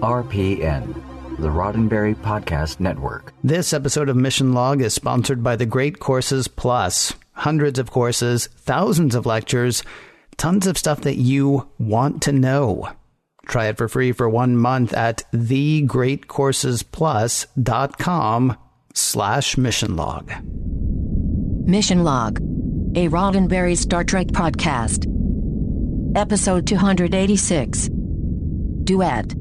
RPN, the Roddenberry Podcast Network. This episode of Mission Log is sponsored by the Great Courses Plus. Hundreds of courses, thousands of lectures, tons of stuff that you want to know. Try it for free for 1 month at thegreatcoursesplus.com/missionlog. Mission Log, a Roddenberry Star Trek podcast. Episode 286. Duet.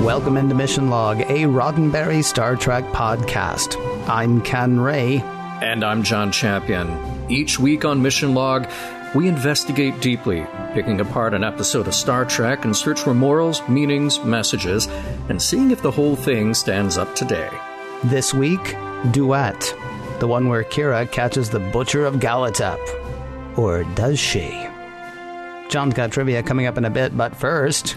Welcome into Mission Log, a Roddenberry Star Trek podcast. I'm Ken Ray. And I'm John Champion. Each week on Mission Log, we investigate deeply, picking apart an episode of Star Trek in search for morals, meanings, messages, and seeing if the whole thing stands up today. This week, Duet, the one where Kira catches the Butcher of Galatep. Or does she? John's got trivia coming up in a bit, but first,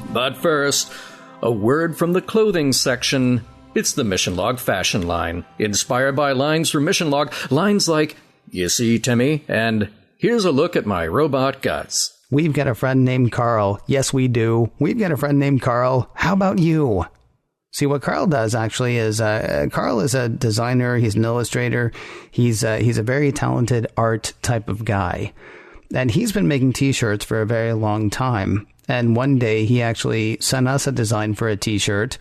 a word from the clothing section. It's the Mission Log fashion line, inspired by lines from Mission Log. Lines like, "You see, Timmy," and "Here's a look at my robot guts." We've got a friend named Carl. Yes, we do. We've got a friend named Carl. How about you? See, what Carl does actually is, Carl is a designer. He's an illustrator. He's a very talented art type of guy. And he's been making t-shirts for a very long time. And one day he actually sent us a design for a t-shirt.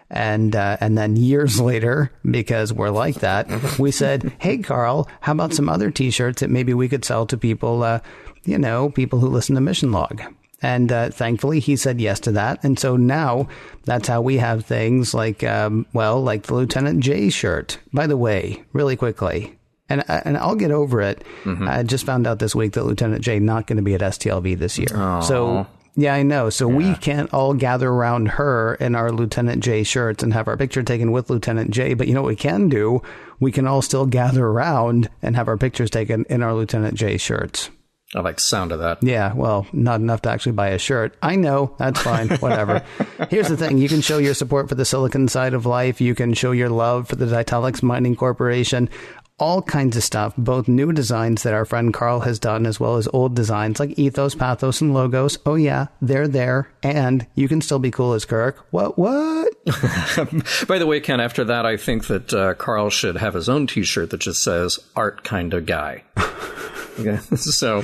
And then years later, because we're like that, we said, "Hey, Carl, how about some other t-shirts that maybe we could sell to people, people who listen to Mission Log?" And thankfully, he said yes to that. And so now that's how we have things like, like the Lieutenant J shirt. By the way, really quickly, and I'll get over it. Mm-hmm. I just found out this week that Lieutenant J not going to be at STLV this year. Aww. So... yeah, I know. So we can't all gather around her in our Lieutenant J shirts and have our picture taken with Lieutenant J. But you know what we can do? We can all still gather around and have our pictures taken in our Lieutenant J shirts. I like the sound of that. Yeah, well, not enough to actually buy a shirt. I know. That's fine. Whatever. Here's the thing. You can show your support for the Silicon side of life. You can show your love for the Ditalics Mining Corporation. All kinds of stuff, both new designs that our friend Carl has done, as well as old designs like Ethos, Pathos, and Logos. Oh, yeah, they're there. And you can still be cool as Kirk. What? By the way, Ken, after that, I think that Carl should have his own T-shirt that just says, "Art Kinda Guy." Okay. So,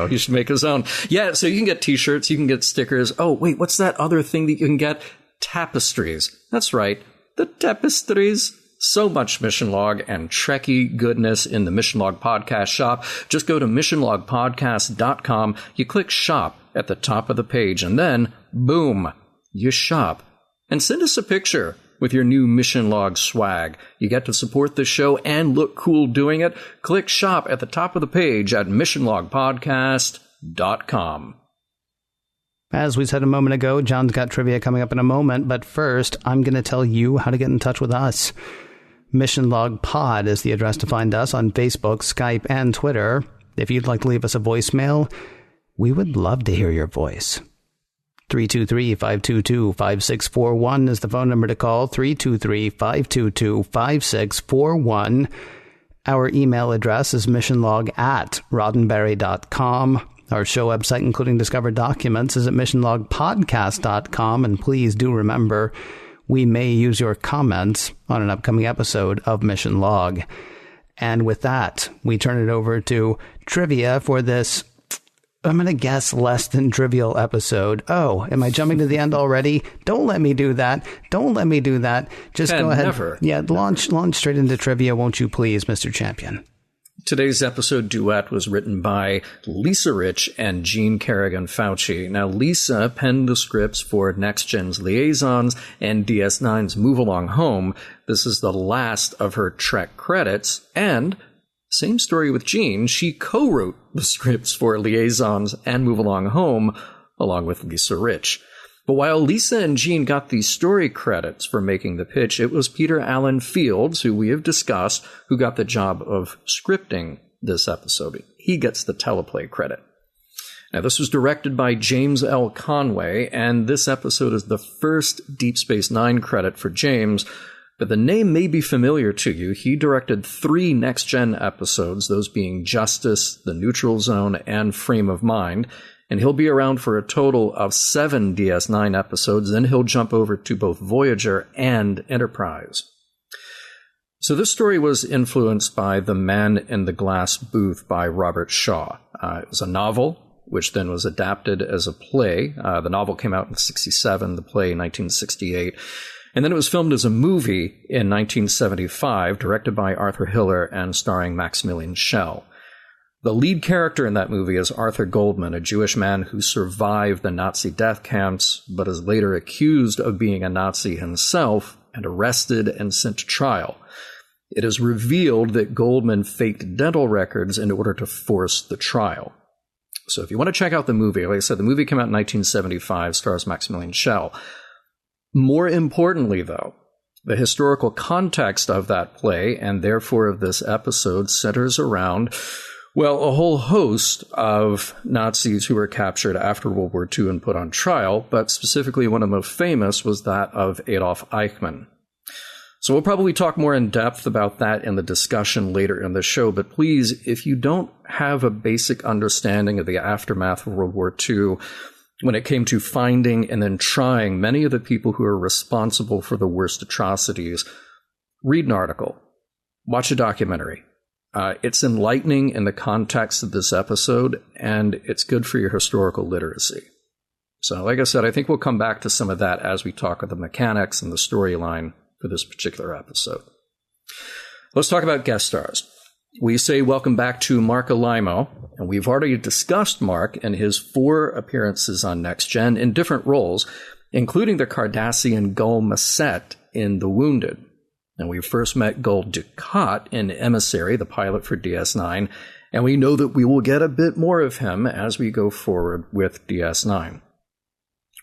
he should make his own. Yeah, so you can get T-shirts, you can get stickers. Oh, wait, what's that other thing that you can get? Tapestries. That's right, the tapestries. So much Mission Log and Trekkie goodness in the Mission Log podcast shop. Just go to missionlogpodcast.com. You click shop at the top of the page, and then, boom, you shop. And send us a picture with your new Mission Log swag. You get to support the show and look cool doing it. Click shop at the top of the page at missionlogpodcast.com. As we said a moment ago, John's got trivia coming up in a moment, but first, I'm going to tell you how to get in touch with us. Mission Log Pod is the address to find us on Facebook, Skype, and Twitter. If you'd like to leave us a voicemail, we would love to hear your voice. 323-522-5641 is the phone number to call, 323-522-5641. Our email address is missionlog@roddenberry.com. Our show website, including discovered documents, is at missionlogpodcast.com. And please do remember, we may use your comments on an upcoming episode of Mission Log. And with that, we turn it over to trivia for this, I'm going to guess, less than trivial episode. Oh, am I jumping to the end already? Don't let me do that. Just go ahead. Never. Yeah, launch straight into trivia, won't you please, Mr. Champion? Today's episode, Duet, was written by Lisa Rich and Gene Carrigan-Fauci. Now, Lisa penned the scripts for Next Gen's Liaisons and DS9's Move Along Home. This is the last of her Trek credits. And, same story with Gene, she co-wrote the scripts for Liaisons and Move Along Home, along with Lisa Rich. But while Lisa and Gene got the story credits for making the pitch, it was Peter Allen Fields, who we have discussed, who got the job of scripting this episode. He gets the teleplay credit. Now, this was directed by James L. Conway, and this episode is the first Deep Space Nine credit for James, but the name may be familiar to you. He directed 3 next-gen episodes, those being Justice, The Neutral Zone, and Frame of Mind, and he'll be around for a total of 7 DS9 episodes, then he'll jump over to both Voyager and Enterprise. So this story was influenced by The Man in the Glass Booth by Robert Shaw. It was a novel, which then was adapted as a play. The novel came out in 1967, the play in 1968. And then it was filmed as a movie in 1975, directed by Arthur Hiller and starring Maximilian Schell. The lead character in that movie is Arthur Goldman, a Jewish man who survived the Nazi death camps, but is later accused of being a Nazi himself and arrested and sent to trial. It is revealed that Goldman faked dental records in order to force the trial. So if you want to check out the movie, like I said, the movie came out in 1975, stars Maximilian Schell. More importantly, though, the historical context of that play, and therefore of this episode, centers around, well, a whole host of Nazis who were captured after World War II and put on trial, but specifically one of the most famous was that of Adolf Eichmann. So we'll probably talk more in depth about that in the discussion later in the show, but please, if you don't have a basic understanding of the aftermath of World War II, when it came to finding and then trying many of the people who are responsible for the worst atrocities, read an article, watch a documentary. It's enlightening in the context of this episode, and it's good for your historical literacy. So, like I said, I think we'll come back to some of that as we talk of the mechanics and the storyline for this particular episode. Let's talk about guest stars. We say welcome back to Mark Alaimo, and we've already discussed Mark and his 4 appearances on Next Gen in different roles, including the Cardassian Gul Macet in The Wounded. And we first met Gul Dukat in Emissary, the pilot for DS9, and we know that we will get a bit more of him as we go forward with DS9.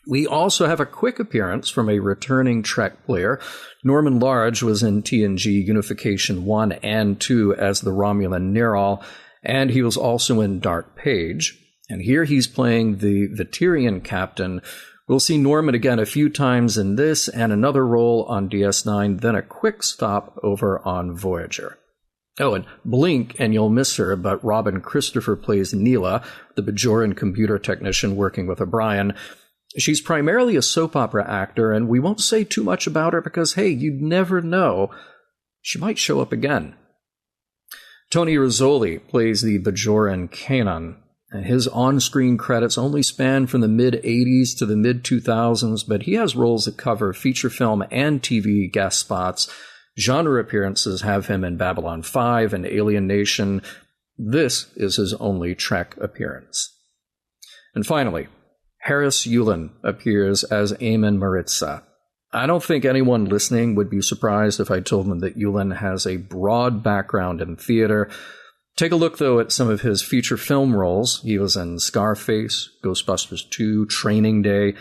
We also have a quick appearance from a returning Trek player. Norman Large was in TNG Unification 1 and 2 as the Romulan Neral, and he was also in Dark Page. And here he's playing the Vitirian captain. We'll see Norman again a few times in this and another role on DS9, then a quick stop over on Voyager. Oh, and blink and you'll miss her, but Robin Christopher plays Neela, the Bajoran computer technician working with O'Brien. She's primarily a soap opera actor, and we won't say too much about her because, hey, you'd never know. She might show up again. Tony Rizzoli plays the Bajoran Kanan, and his on-screen credits only span from the mid-'80s to the mid-2000s, but he has roles that cover feature film and TV guest spots. Genre appearances have him in Babylon 5 and Alien Nation. This is his only Trek appearance. And finally, Harris Yulin appears as Eamon Marritza. I don't think anyone listening would be surprised if I told them that Yulin has a broad background in theater. Take a look, though, at some of his feature film roles. He was in Scarface, Ghostbusters 2, Training Day.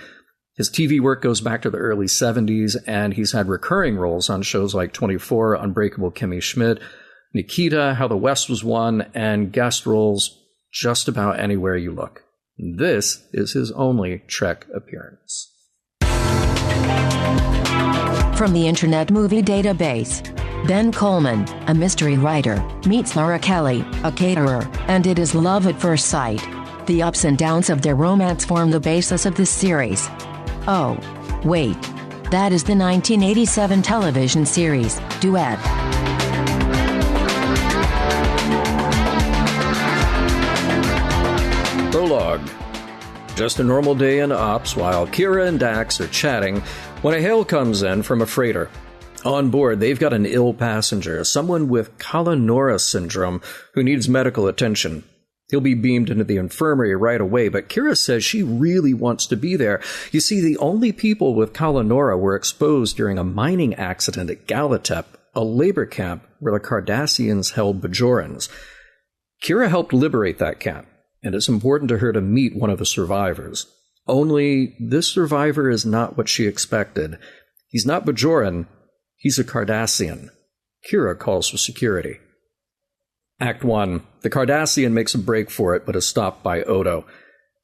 His TV work goes back to the early 70s, and he's had recurring roles on shows like 24, Unbreakable Kimmy Schmidt, Nikita, How the West Was Won, and guest roles just about anywhere you look. This is his only Trek appearance. From the Internet Movie Database, Ben Coleman, a mystery writer, meets Laura Kelly, a caterer, and it is love at first sight. The ups and downs of their romance form the basis of this series. Oh, wait. That is the 1987 television series, Duet. Prologue. Just a normal day in ops while Kira and Dax are chatting when a hail comes in from a freighter. On board, they've got an ill passenger, someone with Kalanora syndrome who needs medical attention. He'll be beamed into the infirmary right away, but Kira says she really wants to be there. You see, the only people with Kalanora were exposed during a mining accident at Galatep, a labor camp where the Cardassians held Bajorans. Kira helped liberate that camp, and it's important to her to meet one of the survivors. Only this survivor is not what she expected. He's not Bajoran, he's a Cardassian. Kira calls for security. Act 1. The Cardassian makes a break for it, but is stopped by Odo.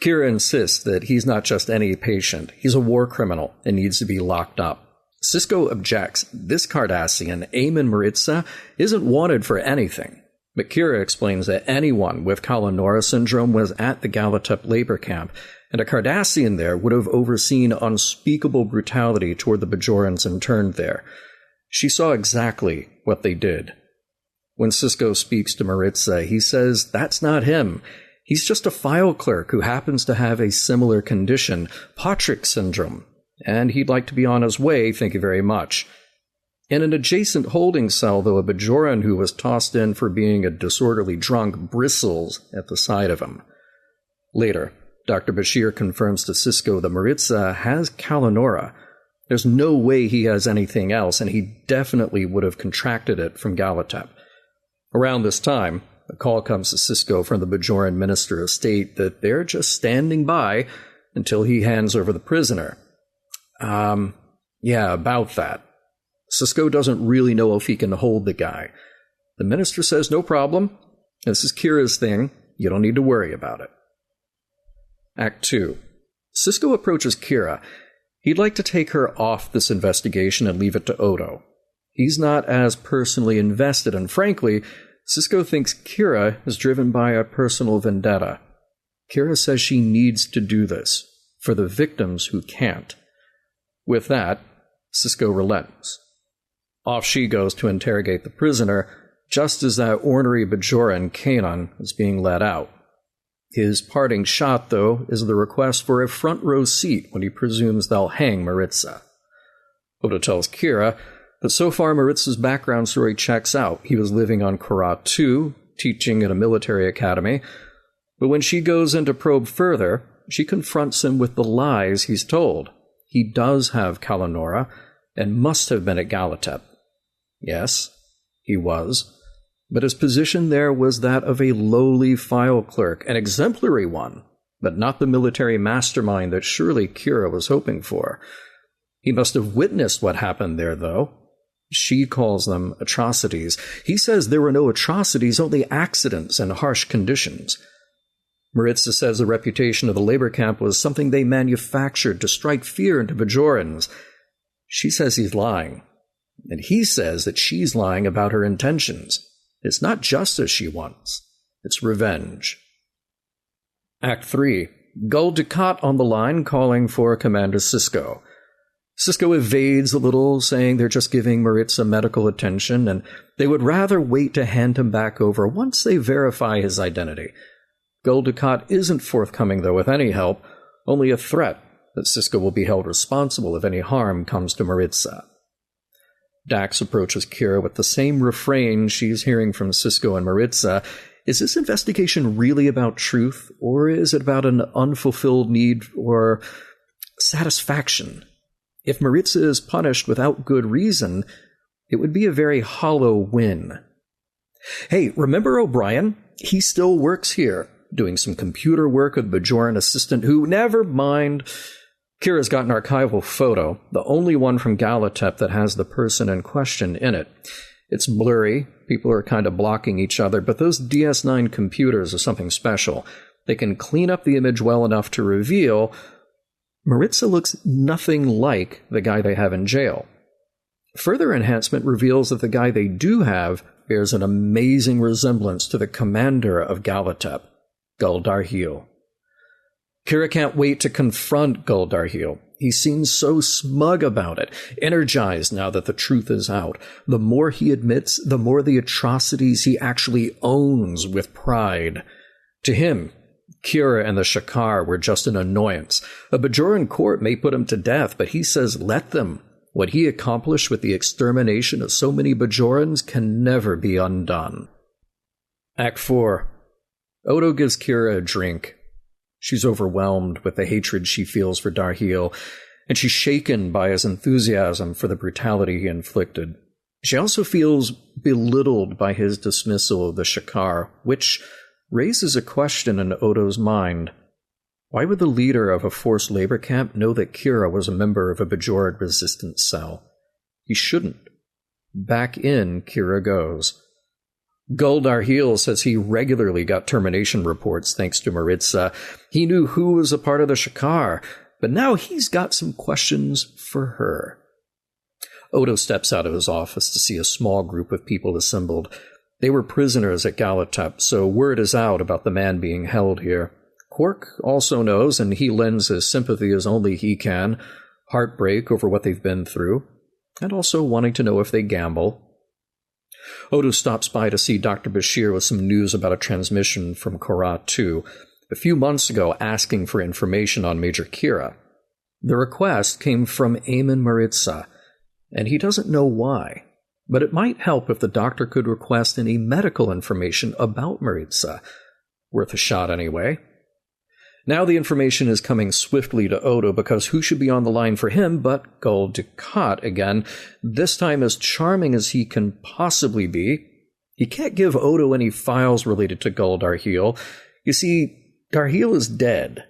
Kira insists that he's not just any patient. He's a war criminal and needs to be locked up. Sisko objects. This Cardassian, Eamon Marritza, isn't wanted for anything. But Kira explains that anyone with Kalanora syndrome was at the Galatep labor camp, and a Cardassian there would have overseen unspeakable brutality toward the Bajorans interned there. She saw exactly what they did. When Sisko speaks to Marritza, he says that's not him. He's just a file clerk who happens to have a similar condition, Patrick syndrome, and he'd like to be on his way, thank you very much. In an adjacent holding cell, though, a Bajoran who was tossed in for being a disorderly drunk bristles at the sight of him. Later, Dr. Bashir confirms to Sisko that Marritza has Kalanora. There's no way he has anything else, and he definitely would have contracted it from Galatep. Around this time, a call comes to Sisko from the Bajoran Minister of State that they're just standing by until he hands over the prisoner. Yeah, about that. Sisko doesn't really know if he can hold the guy. The minister says, no problem. This is Kira's thing. You don't need to worry about it. Act 2. Sisko approaches Kira. He'd like to take her off this investigation and leave it to Odo. He's not as personally invested, and frankly, Sisko thinks Kira is driven by a personal vendetta. Kira says she needs to do this, for the victims who can't. With that, Sisko relents. Off she goes to interrogate the prisoner, just as that ornery Bajoran, Kanan, is being let out. His parting shot, though, is the request for a front-row seat when he presumes they'll hang Marritza. Odo tells Kira that so far Maritza's background story checks out. He was living on Kara 2, teaching at a military academy, but when she goes in to probe further, she confronts him with the lies he's told. He does have Kalanora, and must have been at Galatep. Yes, he was, but his position there was that of a lowly file clerk, an exemplary one, but not the military mastermind that surely Kira was hoping for. He must have witnessed what happened there, though. She calls them atrocities. He says there were no atrocities, only accidents and harsh conditions. Marritza says the reputation of the labor camp was something they manufactured to strike fear into Bajorans. She says he's lying, and he says that she's lying about her intentions. It's not justice she wants, it's revenge. Act 3. Gul Dukat on the line calling for Commander Sisko. Sisko evades a little, saying they're just giving Marritza medical attention, and they would rather wait to hand him back over once they verify his identity. Gul Dukat isn't forthcoming, though, with any help, only a threat that Sisko will be held responsible if any harm comes to Marritza. Dax approaches Kira with the same refrain she's hearing from Sisko and Marritza. Is this investigation really about truth, or is it about an unfulfilled need or satisfaction? If Marritza is punished without good reason, it would be a very hollow win. Hey, remember O'Brien? He still works here, doing some computer work with the Bajoran assistant who, never mind. Kira's got an archival photo, the only one from Galatep that has the person in question in it. It's blurry, people are kind of blocking each other, but those DS9 computers are something special. They can clean up the image well enough to reveal Marritza looks nothing like the guy they have in jail. Further enhancement reveals that the guy they do have bears an amazing resemblance to the commander of Galatep, Gul Darheel. Kira can't wait to confront Gul Darheel. He seems so smug about it, energized now that the truth is out. The more he admits, the more the atrocities he actually owns with pride. To him, Kira and the Shakar were just an annoyance. A Bajoran court may put him to death, but he says let them. What he accomplished with the extermination of so many Bajorans can never be undone. Act 4. Odo gives Kira a drink. She's overwhelmed with the hatred she feels for Darheel, and she's shaken by his enthusiasm for the brutality he inflicted. She also feels belittled by his dismissal of the Shakar, which raises a question in Odo's mind. Why would the leader of a forced labor camp know that Kira was a member of a Bajoran resistance cell? He shouldn't. Back in Kira goes. Gul Darhe'el says he regularly got termination reports thanks to Marritza. He knew who was a part of the Shakaar, but now he's got some questions for her. Odo steps out of his office to see a small group of people assembled. They were prisoners at Galatep, so word is out about the man being held here. Quark also knows, and he lends his sympathy as only he can, heartbreak over what they've been through, and also wanting to know if they gamble. Odo stops by to see Dr. Bashir with some news about a transmission from Korra 2, a few months ago asking for information on Major Kira. The request came from Eamon Marritza, and he doesn't know why, but it might help if the doctor could request any medical information about Marritza. Worth a shot anyway. Now the information is coming swiftly to Odo because who should be on the line for him but Gul Dukat again, this time as charming as he can possibly be. He can't give Odo any files related to Gul Darhe'el. You see, Darhe'el is dead.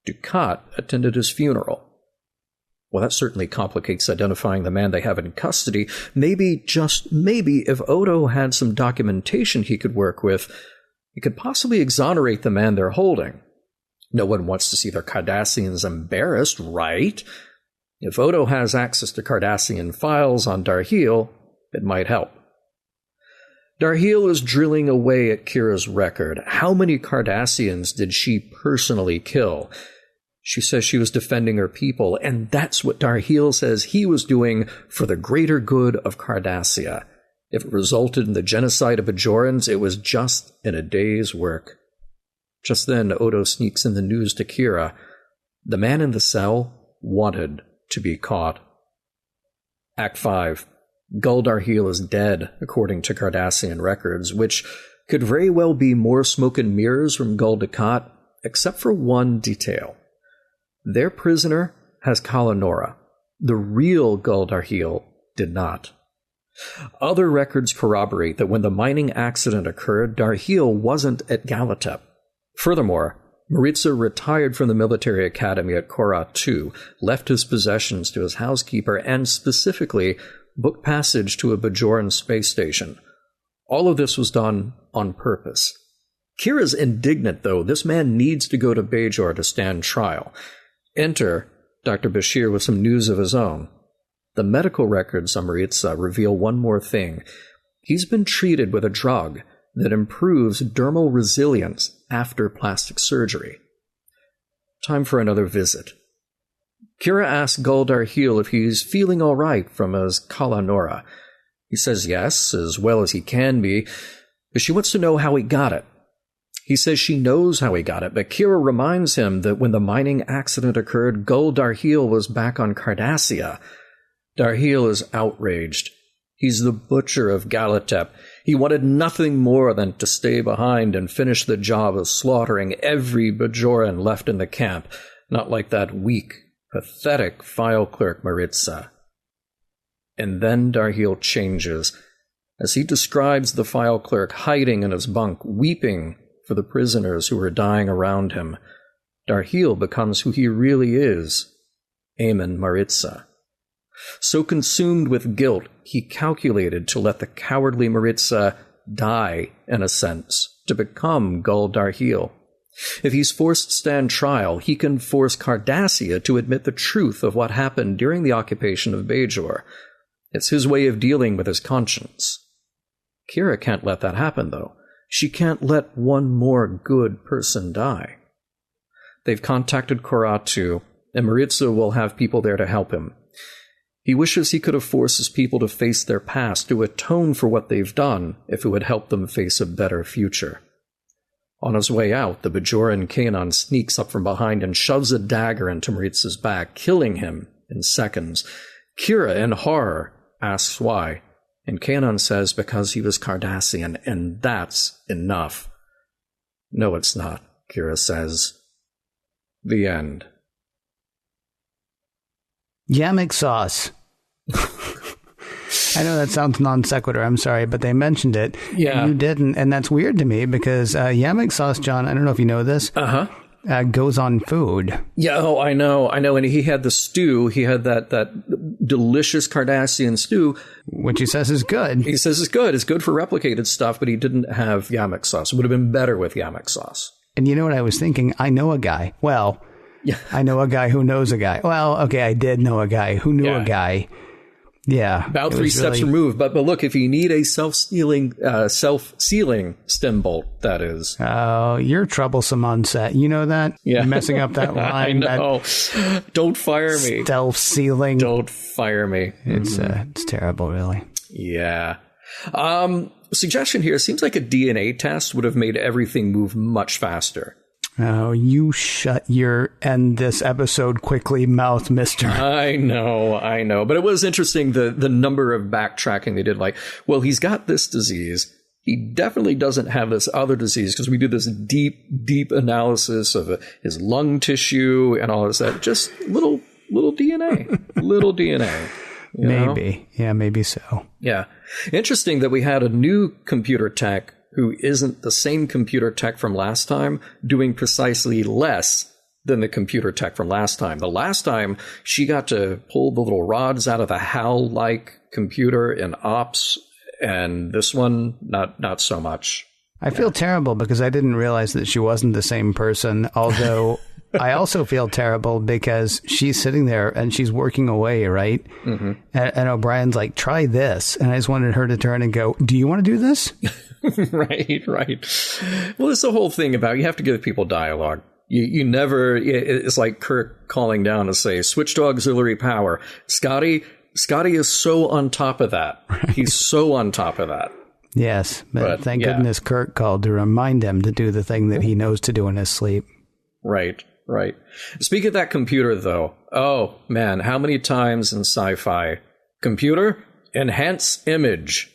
Dukat attended his funeral. Well, that certainly complicates identifying the man they have in custody. Maybe, just maybe, if Odo had some documentation he could work with, he could possibly exonerate the man they're holding. No one wants to see their Cardassians embarrassed, right? If Odo has access to Cardassian files on Darhe'el, it might help. Darhe'el is drilling away at Kira's record. How many Cardassians did she personally kill? She says she was defending her people, and that's what Darhe'el says he was doing for the greater good of Cardassia. If it resulted in the genocide of Bajorans, it was just in a day's work. Just then, Odo sneaks in the news to Kira. The man in the cell wanted to be caught. Act 5. Gul Darhe'el is dead, according to Cardassian records, which could very well be more smoke and mirrors from Gul Dukat, except for one detail. Their prisoner has Kala Nora. The real Gul Darhe'el did not. Other records corroborate that when the mining accident occurred, Darhe'el wasn't at Galatep. Furthermore, Marritza retired from the military academy at Korra 2, left his possessions to his housekeeper, and specifically booked passage to a Bajoran space station. All of this was done on purpose. Kira's indignant, though. This man needs to go to Bajor to stand trial. Enter Dr. Bashir with some news of his own. The medical records on Marritza reveal one more thing. He's been treated with a drug that improves dermal resilience after plastic surgery. Time for another visit. Kira asks Gul Darhe'el if he's feeling all right from his Kala Nora. He says yes, as well as he can be, but she wants to know how he got it. He says she knows how he got it, but Kira reminds him that when the mining accident occurred, Gul Darhe'el was back on Cardassia. Darhe'el is outraged. He's the butcher of Galatep. He wanted nothing more than to stay behind and finish the job of slaughtering every Bajoran left in the camp, not like that weak, pathetic file clerk Marritza. And then Darhe'el changes, as he describes the file clerk hiding in his bunk, weeping for the prisoners who are dying around him. Darhe'el becomes who he really is, Eamon Marritza. So consumed with guilt, he calculated to let the cowardly Marritza die, in a sense, to become Gul Darhe'el. If he's forced to stand trial, he can force Cardassia to admit the truth of what happened during the occupation of Bajor. It's his way of dealing with his conscience. Kira can't let that happen, though. She can't let one more good person die. They've contacted Korra 2, and Marritza will have people there to help him. He wishes he could have forced his people to face their past, to atone for what they've done, if it would help them face a better future. On his way out, the Bajoran Kanan sneaks up from behind and shoves a dagger into Marritza's back, killing him in seconds. Kira, in horror, asks why, and Kanan says because he was Cardassian, and that's enough. No, it's not, Kira says. The end. Yammick sauce. I know that sounds non sequitur, I'm sorry, but they mentioned it. Yeah. You didn't, and that's weird to me because yammick sauce, John, I don't know if you know this, goes on food. Yeah, oh, I know. And he had the stew. He had that delicious Cardassian stew. Which he says is good. He says it's good. It's good for replicated stuff, but he didn't have yamak sauce. It would have been better with yamak sauce. And you know what I was thinking? I know a guy. Well, yeah. I know a guy who knows a guy. Well, okay, I did know a guy who knew a guy. Yeah. About 3 steps removed. But look, if you need a self-sealing stem bolt, that is. Oh, you're troublesome on set. You know that? Yeah. You're messing up that line. I know. Don't fire me. Self-sealing. Don't fire me. It's terrible, really. Yeah. Suggestion here, seems like a DNA test would have made everything move much faster. Oh, you shut your end this episode quickly mouth, mister. I know. But it was interesting, the number of backtracking they did. Like, well, he's got this disease. He definitely doesn't have this other disease, because we do this deep analysis of his lung tissue and all of that. Just little DNA. Little DNA. Maybe. Yeah, maybe so. Yeah. Interesting that we had a new computer tech who isn't the same computer tech from last time, doing precisely less than the computer tech from last time. The last time, she got to pull the little rods out of the HAL-like computer in Ops, and this one, not so much. I feel terrible because I didn't realize that she wasn't the same person, although I also feel terrible because she's sitting there and she's working away, right? Mm-hmm. And O'Brien's like, try this. And I just wanted her to turn and go, do you want to do this? Right. Well, it's the whole thing about you have to give people dialogue. You never, it's like Kirk calling down to say, switch to auxiliary power. Scotty is so on top of that. Right. He's so on top of that. Yes, but thank goodness Kirk called to remind him to do the thing that he knows to do in his sleep. Right. Speaking of that computer, though, oh, man, how many times in sci-fi? Computer, enhance image.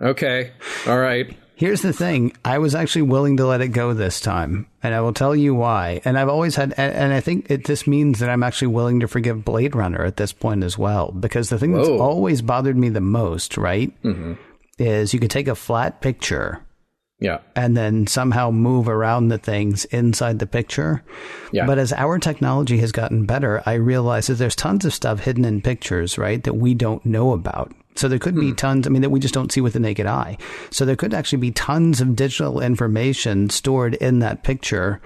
Okay, all right. Here's the thing. I was actually willing to let it go this time, and I will tell you why. And I've always had, and I think this means that I'm actually willing to forgive Blade Runner at this point as well, because the thing that's always bothered me the most, right, is you could take a flat picture and then somehow move around the things inside the picture. Yeah. But as our technology has gotten better, I realize that there's tons of stuff hidden in pictures, right, that we don't know about. So there could be tons, that we just don't see with the naked eye. So there could actually be tons of digital information stored in that picture.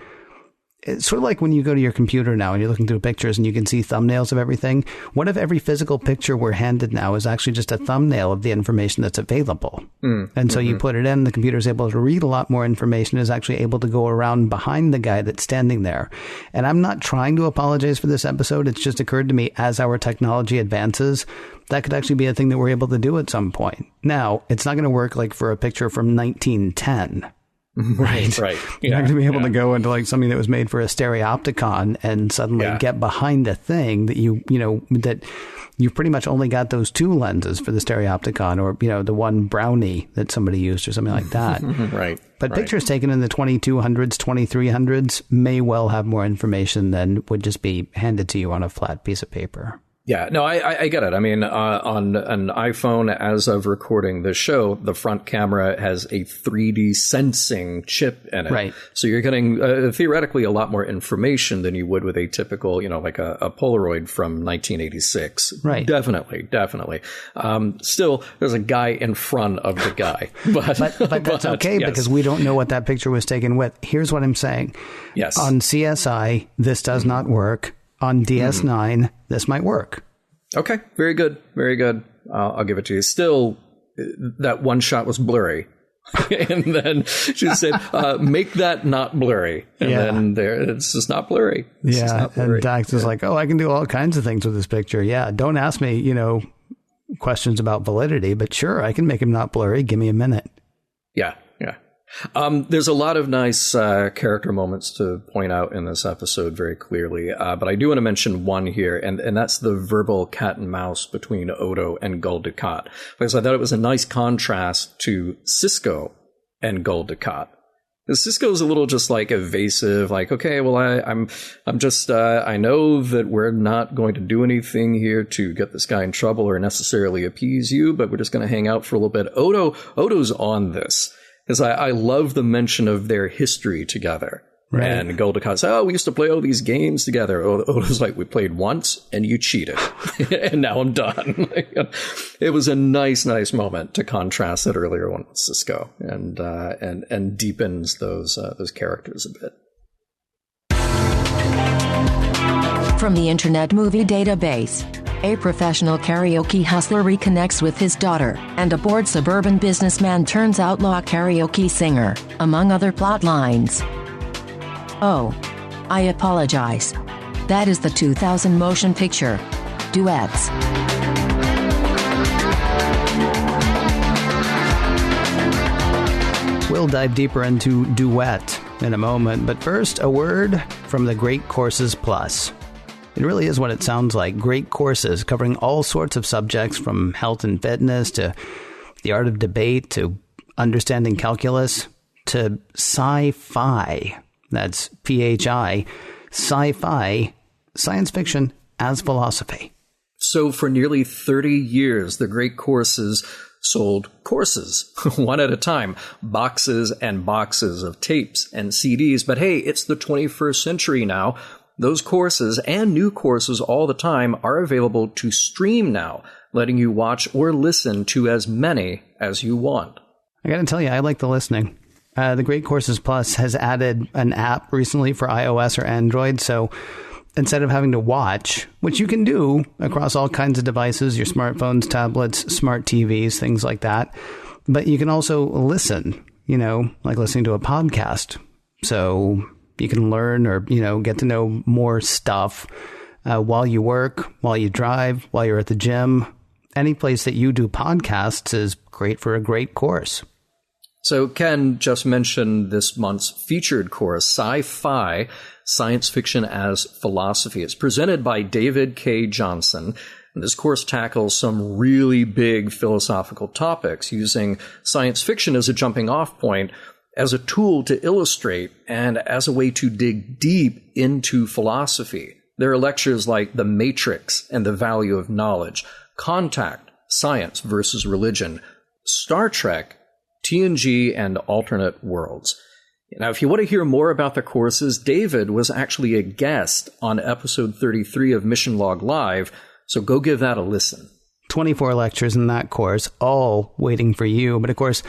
It's sort of like when you go to your computer now and you're looking through pictures and you can see thumbnails of everything. What if every physical picture we're handed now is actually just a thumbnail of the information that's available? And so you put it in, the computer is able to read a lot more information, is actually able to go around behind the guy that's standing there. And I'm not trying to apologize for this episode. It's just occurred to me as our technology advances, that could actually be a thing that we're able to do at some point. Now, it's not going to work like for a picture from 1910. Right. Yeah. You're not going to be able to go into like something that was made for a stereopticon and suddenly get behind a thing that that you've pretty much only got those two lenses for the stereopticon, or, the one brownie that somebody used or something like that. Right. But pictures taken in the 2200s, 2300s may well have more information than would just be handed to you on a flat piece of paper. Yeah, no, I get it. I mean, on an iPhone, as of recording this show, the front camera has a 3D sensing chip in it. Right. So you're getting theoretically a lot more information than you would with a typical, like a Polaroid from 1986. Right. Definitely. Still, there's a guy in front of the guy. But that's okay, because we don't know what that picture was taken with. Here's what I'm saying. Yes. On CSI, this does not work. On DS9, this might work. Okay, very good. I'll give it to you. Still, that one shot was blurry. And then she said, make that not blurry. And then it's just not blurry. And Dax is like, I can do all kinds of things with this picture. Yeah, don't ask me, questions about validity, but sure, I can make him not blurry. Give me a minute. Yeah. There's a lot of nice character moments to point out in this episode very clearly, but I do want to mention one here, and that's the verbal cat and mouse between Odo and Gul Dukat, because I thought it was a nice contrast to Sisko and Gul Dukat. Sisko's a little just like evasive, like, okay, well, I'm just, I know that we're not going to do anything here to get this guy in trouble or necessarily appease you, but we're just going to hang out for a little bit. Odo's on this. Because I love the mention of their history together. Right. And Goldacott said, we used to play all these games together. Odo's like, we played once and you cheated. And now I'm done. It was a nice moment to contrast that earlier one with Sisko and deepens those characters a bit. From the Internet Movie Database. A professional karaoke hustler reconnects with his daughter, and a bored suburban businessman turns outlaw karaoke singer, among other plot lines. Oh, I apologize. That is the 2000 motion picture, Duets. We'll dive deeper into Duet in a moment, but first, a word from the Great Courses Plus. It really is what it sounds like. Great courses covering all sorts of subjects from health and fitness to the art of debate to understanding calculus to sci-fi. That's PHI. Sci-fi, science fiction as philosophy. So for nearly 30 years, the Great Courses sold courses, one at a time, boxes and boxes of tapes and CDs. But hey, it's the 21st century now. Those courses and new courses all the time are available to stream now, letting you watch or listen to as many as you want. I got to tell you, I like the listening. The Great Courses Plus has added an app recently for iOS or Android, so instead of having to watch, which you can do across all kinds of devices, your smartphones, tablets, smart TVs, things like that, but you can also listen, like listening to a podcast. So you can learn or, get to know more stuff while you work, while you drive, while you're at the gym. Any place that you do podcasts is great for a great course. So Ken just mentioned this month's featured course, Sci-Fi, Science Fiction as Philosophy. It's presented by David K. Johnson. And this course tackles some really big philosophical topics using science fiction as a jumping off point, as a tool to illustrate, and as a way to dig deep into philosophy. There are lectures like The Matrix and the Value of Knowledge, Contact, Science versus Religion, Star Trek, TNG, and Alternate Worlds. Now, if you want to hear more about the courses, David was actually a guest on episode 33 of Mission Log Live, so go give that a listen. 24 lectures in that course, all waiting for you. But of course,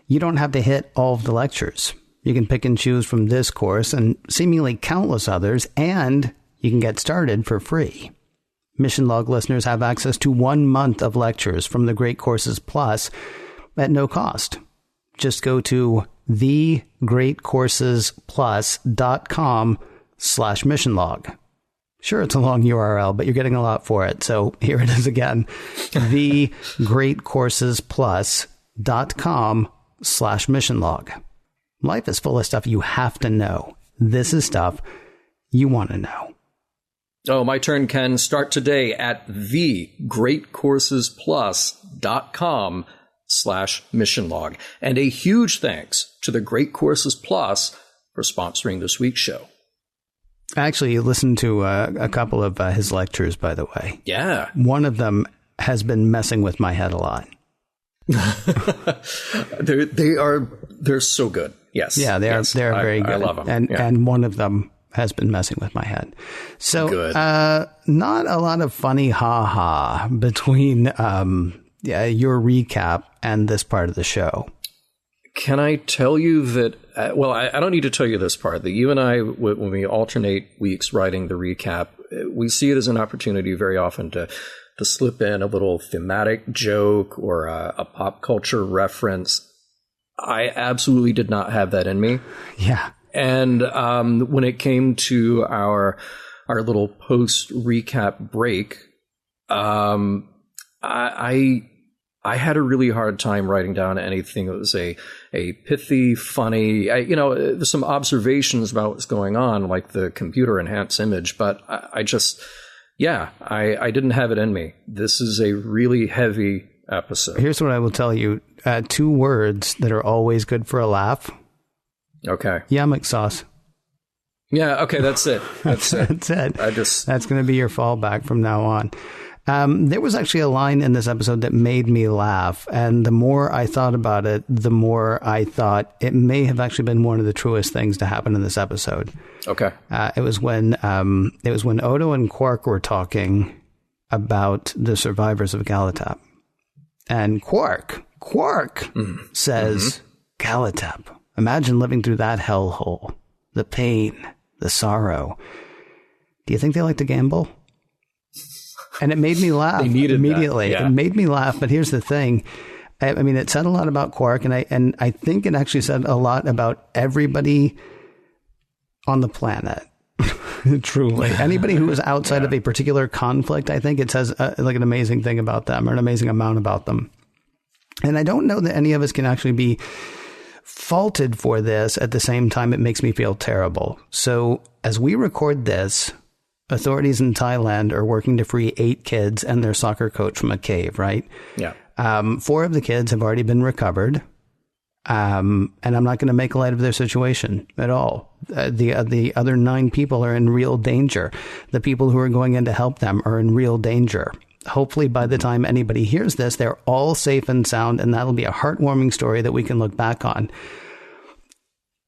you don't have to hit all of the lectures. You can pick and choose from this course and seemingly countless others, and you can get started for free. Mission Log listeners have access to 1 month of lectures from the Great Courses Plus at no cost. Just go to thegreatcoursesplus.com/missionlog. Sure, it's a long URL, but you're getting a lot for it. So here it is again, thegreatcoursesplus.com/missionlog. Life is full of stuff you have to know. This is stuff you want to know. Oh, my turn, Ken. Start today at thegreatcoursesplus.com/missionlog. And a huge thanks to the Great Courses Plus for sponsoring this week's show. I actually listened to a couple of his lectures, by the way. Yeah. One of them has been messing with my head a lot. They're so good. Yes. Yeah, they are. Yes. They're very good. I love them. And one of them has been messing with my head. So, not a lot of funny ha-ha between your recap and this part of the show. Can I tell you that, I don't need to tell you this part, that you and I, when we alternate weeks writing the recap, we see it as an opportunity very often to slip in a little thematic joke or a pop culture reference. I absolutely did not have that in me. Yeah. And when it came to our little post recap break, I had a really hard time writing down anything that was a pithy, funny. There's some observations about what's going on, like the computer enhanced image, but I didn't have it in me. This is a really heavy episode. Here's what I will tell you: 2 words that are always good for a laugh. Okay. Yummick sauce. Yeah. Okay. That's it. That's it. That's it. That's going to be your fallback from now on. There was actually a line in this episode that made me laugh. And the more I thought about it, the more I thought it may have actually been one of the truest things to happen in this episode. Okay. It was when Odo and Quark were talking about the survivors of Galatap. And Quark says, Galatap, imagine living through that hellhole. The pain, the sorrow. Do you think they like to gamble? And it made me laugh immediately. Yeah. It made me laugh. But here's the thing. I mean, it said a lot about Quark, and I think it actually said a lot about everybody on the planet. Truly. Anybody who is outside of a particular conflict, I think it says like an amazing thing about them, or an amazing amount about them. And I don't know that any of us can actually be faulted for this. At the same time, it makes me feel terrible. So as we record this, authorities in Thailand are working to free 8 kids and their soccer coach from a cave, right? Yeah. 4 of the kids have already been recovered. And I'm not going to make light of their situation at all. The other 9 people are in real danger. The people who are going in to help them are in real danger. Hopefully by the time anybody hears this, they're all safe and sound, and that'll be a heartwarming story that we can look back on.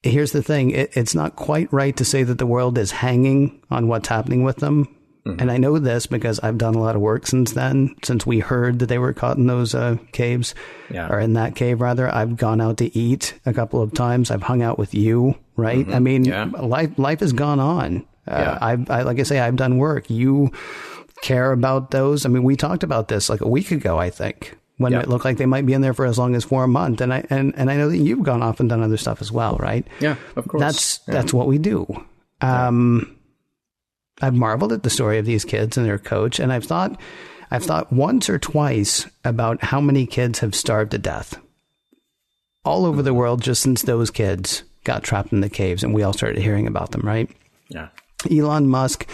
Here's the thing. It's not quite right to say that the world is hanging on what's happening with them. Mm-hmm. And I know this because I've done a lot of work since then, since we heard that they were caught in those caves, or in that cave, rather. I've gone out to eat a couple of times. I've hung out with you, right? Mm-hmm. I mean, life has gone on. I like I say, I've done work. You care about those. I mean, we talked about this like a week ago, I think, when it looked like they might be in there for as long as 4 months. And I know that you've gone off and done other stuff as well, right? Yeah, of course. That's what we do. I've marveled at the story of these kids and their coach, and I've thought once or twice about how many kids have starved to death all over the world just since those kids got trapped in the caves and we all started hearing about them, right? Yeah. Elon Musk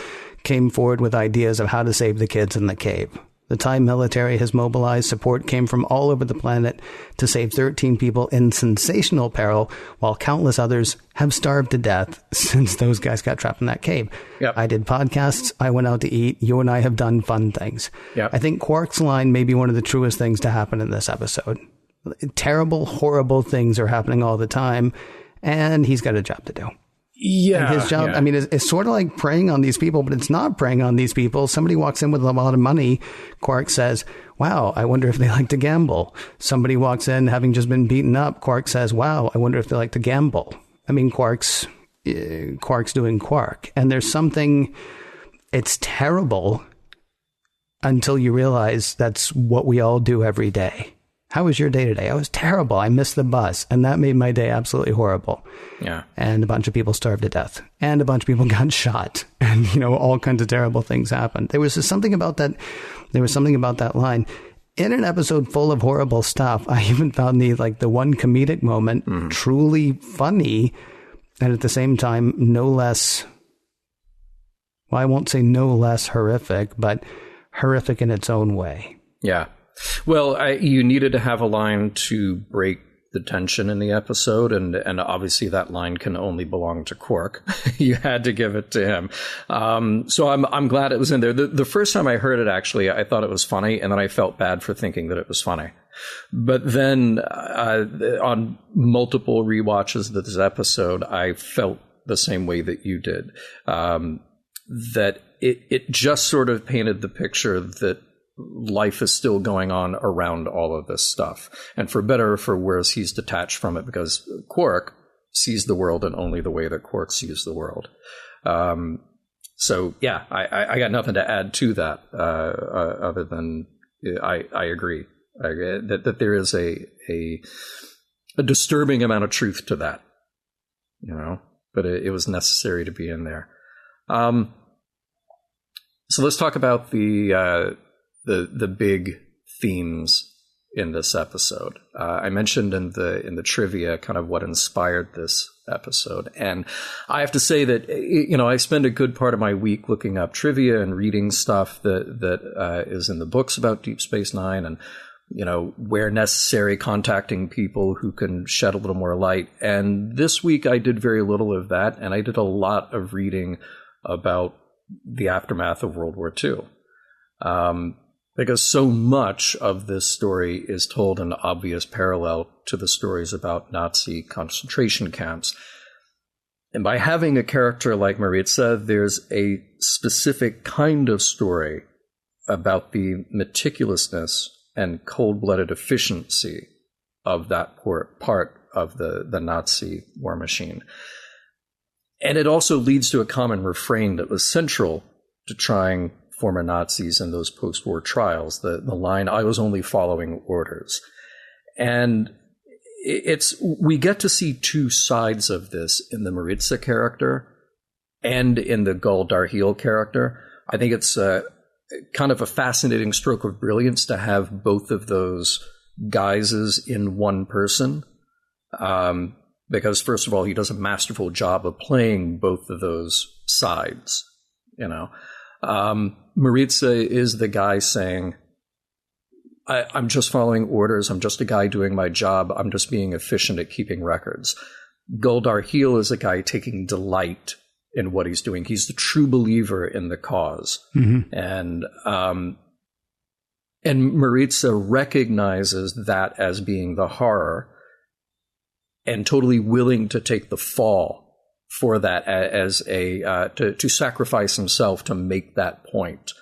came forward with ideas of how to save the kids in the cave. The Thai military has mobilized. Support came from all over the planet to save 13 people in sensational peril, while countless others have starved to death since those guys got trapped in that cave. Yep. I did podcasts. I went out to eat. You and I have done fun things. Yep. I think Quark's line may be one of the truest things to happen in this episode. Terrible, horrible things are happening all the time, and he's got a job to do. Yeah. And his job, I mean, it's sort of like preying on these people, but it's not preying on these people. Somebody walks in with a lot of money. Quark says, wow, I wonder if they like to gamble. Somebody walks in having just been beaten up. Quark says, wow, I wonder if they like to gamble. I mean, Quark's doing Quark. And there's something, it's terrible until you realize that's what we all do every day. How was your day today? I was terrible. I missed the bus. And that made my day absolutely horrible. Yeah. And a bunch of people starved to death. And a bunch of people got shot. And, all kinds of terrible things happened. There was something about that. There was something about that line. In an episode full of horrible stuff, I even found the one comedic moment truly funny. And at the same time, no less, well, I won't say no less horrific, but horrific in its own way. Yeah. Well, you needed to have a line to break the tension in the episode, and obviously that line can only belong to Quark. You had to give it to him. So I'm glad it was in there. The first time I heard it, actually, I thought it was funny, and then I felt bad for thinking that it was funny. But then on multiple rewatches of this episode, I felt the same way that you did. That it just sort of painted the picture that life is still going on around all of this stuff. And for better or for worse, he's detached from it because Quark sees the world in only the way that Quark sees the world. So, yeah, I got nothing to add to that other than I agree that there is a disturbing amount of truth to that, but it was necessary to be in there. So let's talk about the big themes in this episode. I mentioned in the trivia kind of what inspired this episode. And I have to say that, I spend a good part of my week looking up trivia and reading stuff that is in the books about Deep Space Nine and, where necessary, contacting people who can shed a little more light. And this week I did very little of that. And I did a lot of reading about the aftermath of World War II. Because so much of this story is told in obvious parallel to the stories about Nazi concentration camps. And by having a character like Marritza, there's a specific kind of story about the meticulousness and cold-blooded efficiency of that part of the Nazi war machine. And it also leads to a common refrain that was central to trying former Nazis in those post-war trials, the line, "I was only following orders." And we get to see two sides of this in the Marritza character and in the Gul Darheel character. I think it's kind of a fascinating stroke of brilliance to have both of those guises in one person. Because first of all, he does a masterful job of playing both of those sides, you know. Marritza is the guy saying, I'm just following orders. I'm just a guy doing my job. I'm just being efficient at keeping records. Gul Darheel is a guy taking delight in what he's doing. He's the true believer in the cause. Mm-hmm. And Marritza recognizes that as being the horror and totally willing to take the fall for that as to sacrifice himself to make that point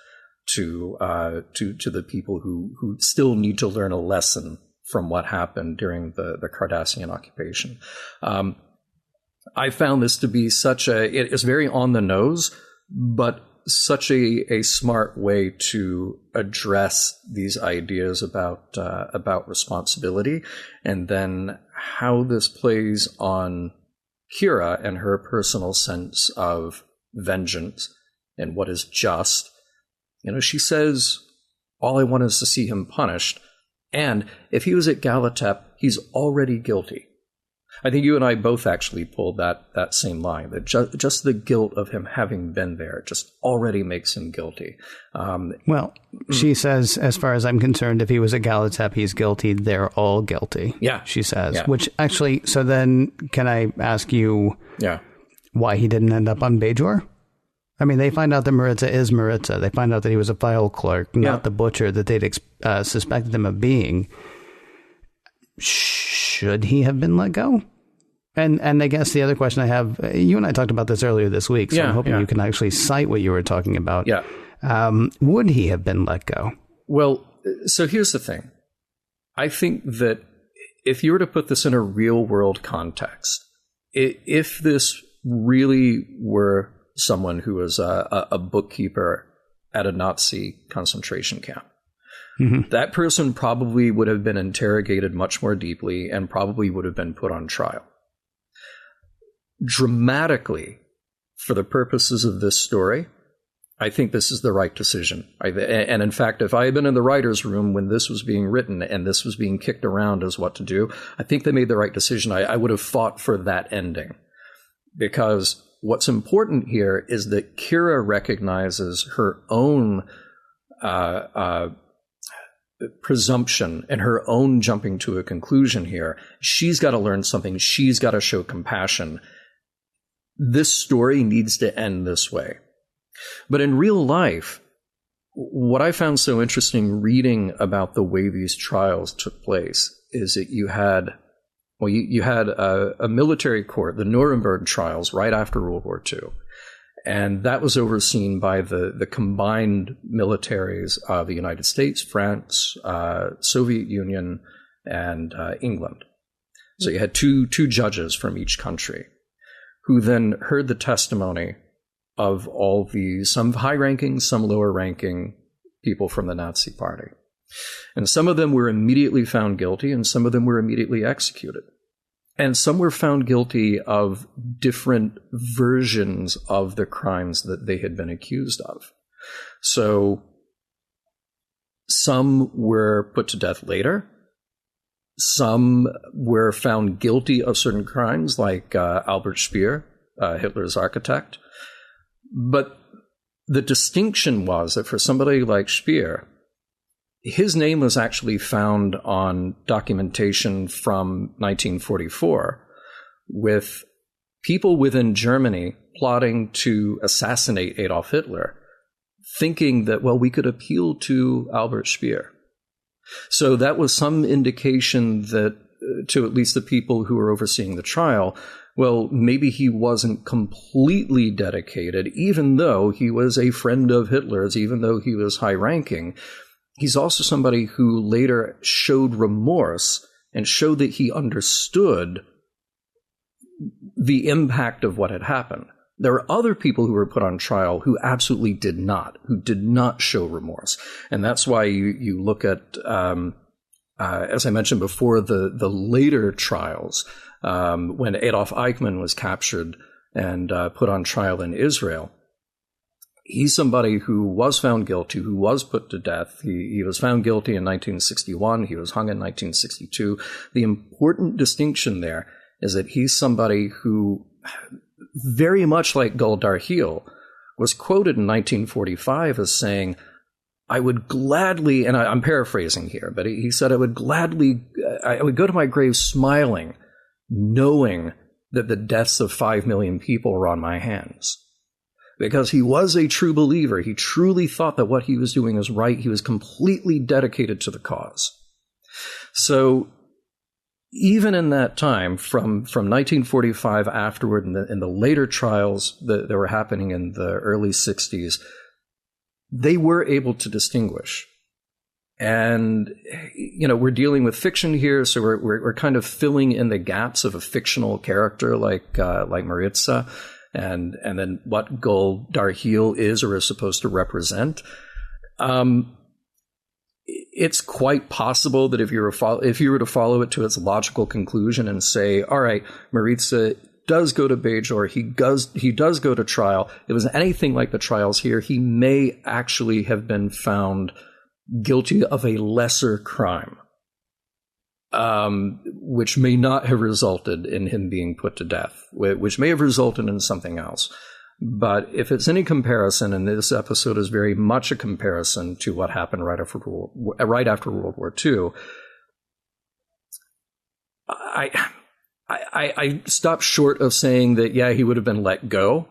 to the people who still need to learn a lesson from what happened during the Cardassian occupation. I found this to be it is very on the nose, but such a smart way to address these ideas about responsibility, and then how this plays on Kira and her personal sense of vengeance and what is just. You know, she says, all I want is to see him punished. And if he was at Galatep, he's already guilty. I think you and I both actually pulled that same line, that just the guilt of him having been there just already makes him guilty. She says, as far as I'm concerned, if he was at Galatep, he's guilty. They're all guilty. Yeah. She says, yeah. Which actually, so then can I ask you why he didn't end up on Bajor? I mean, they find out that Marritza is Marritza. They find out that he was a file clerk, not the butcher that they'd suspected him of being. Should he have been let go? And I guess the other question I have, you and I talked about this earlier this week, so I'm hoping you can actually cite what you were talking about. Yeah. Would he have been let go? Well, so here's the thing. I think that if you were to put this in a real world context, if this really were someone who was a bookkeeper at a Nazi concentration camp, that person probably would have been interrogated much more deeply and probably would have been put on trial. Dramatically, for the purposes of this story, I think this is the right decision. And in fact, if I had been in the writer's room when this was being written and this was being kicked around as what to do, I think they made the right decision. I would have fought for that ending. Because what's important here is that Kira recognizes her own presumption and her own jumping to a conclusion here. She's got to learn something. She's got to show compassion. This story needs to end this way. But in real life, what I found so interesting reading about the way these trials took place is that you had a military court, the Nuremberg trials, right after World War II. And that was overseen by the combined militaries of the United States, France, Soviet Union, and England. So you had two judges from each country who then heard the testimony of all these, some high-ranking, some lower-ranking people from the Nazi Party. And some of them were immediately found guilty, and some of them were immediately executed. And some were found guilty of different versions of the crimes that they had been accused of. So some were put to death later. Some were found guilty of certain crimes, like Albert Speer, Hitler's architect. But the distinction was that for somebody like Speer, his name was actually found on documentation from 1944 with people within Germany plotting to assassinate Adolf Hitler. thinking that, well, we could appeal to Albert Speer. So that was some indication that, to at least the people who were overseeing the trial, well, maybe he wasn't completely dedicated, even though he was a friend of Hitler's, even though he was high-ranking. He's also somebody who later showed remorse and showed that he understood the impact of what had happened. There are other people who were put on trial who absolutely did not show remorse. And that's why you look at, as I mentioned before, the later trials, when Adolf Eichmann was captured and put on trial in Israel. He's somebody who was found guilty, who was put to death. He was found guilty in 1961. He was hung in 1962. The important distinction there is that he's somebody who, very much like Gul Darheel, was quoted in 1945 as saying, I would gladly, and I'm paraphrasing here, but he said, I would go to my grave smiling, knowing that the deaths of 5 million people were on my hands. Because he was a true believer. He truly thought that what he was doing was right. He was completely dedicated to the cause. So even in that time, from 1945 afterward, in the later trials that were happening in the early 60s, they were able to distinguish. And, we're dealing with fiction here, so we're kind of filling in the gaps of a fictional character like Marritza, and then what Gul Darheel is or is supposed to represent. It's quite possible that if you were to follow it to its logical conclusion and say, all right, Marritza does go to Bajor, he does go to trial. If it was anything like the trials here, he may actually have been found guilty of a lesser crime, which may not have resulted in him being put to death, which may have resulted in something else. But if it's any comparison, and this episode is very much a comparison to what happened right after World War II, I stopped short of saying that, yeah, he would have been let go.